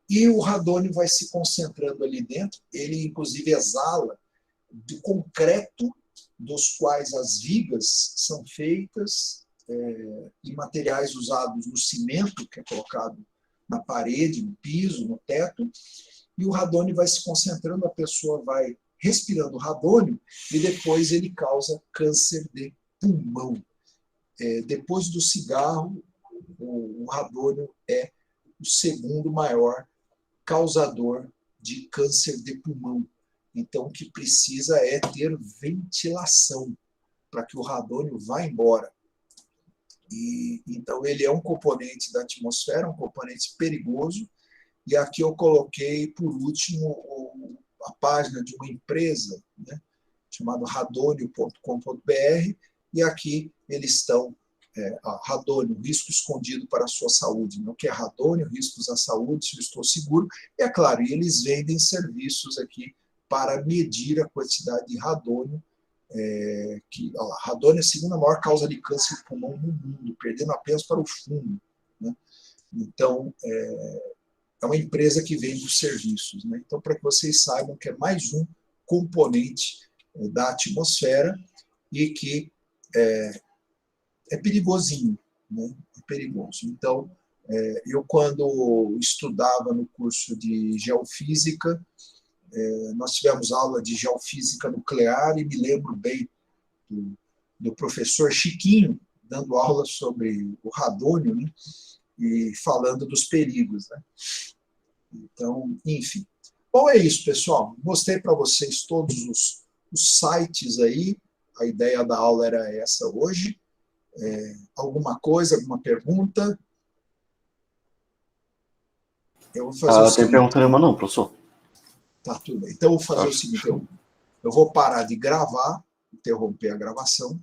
e o radônio vai se concentrando ali dentro. Ele, inclusive, exala do concreto dos quais as vigas são feitas, e materiais usados no cimento, que é colocado na parede, no piso, no teto, e o radônio vai se concentrando, a pessoa vai respirando radônio, e depois ele causa câncer de pulmão. Depois do cigarro, o radônio é o segundo maior causador de câncer de pulmão. Então, o que precisa é ter ventilação para que o radônio vá embora. Então, ele é um componente da atmosfera, um componente perigoso. E aqui eu coloquei, por último, a página de uma empresa, né, chamada radônio.com.br, e aqui eles estão, radônio, risco escondido para a sua saúde. O que é radônio, riscos à saúde, se eu estou seguro. E é claro, eles vendem serviços aqui para medir a quantidade de radônio, radônio é a segunda maior causa de câncer de pulmão no mundo, perdendo apenas para o fumo, né? Então, é uma empresa que vende os serviços, né? Então, para que vocês saibam que é mais um componente da atmosfera e que é perigosinho, né? É perigoso. Então, eu, quando estudava no curso de geofísica, nós tivemos aula de geofísica nuclear, e me lembro bem do professor Chiquinho dando aula sobre o radônio, né? E falando dos perigos, né? Então, enfim. Bom, é isso, pessoal. Mostrei para vocês todos os sites aí. A ideia da aula era essa hoje. Alguma coisa, alguma pergunta? Eu vou fazer o Tem seguinte. pergunta nenhuma não, professor. Tá, tudo bem. Então, eu vou fazer o seguinte. Eu vou parar de gravar, interromper a gravação,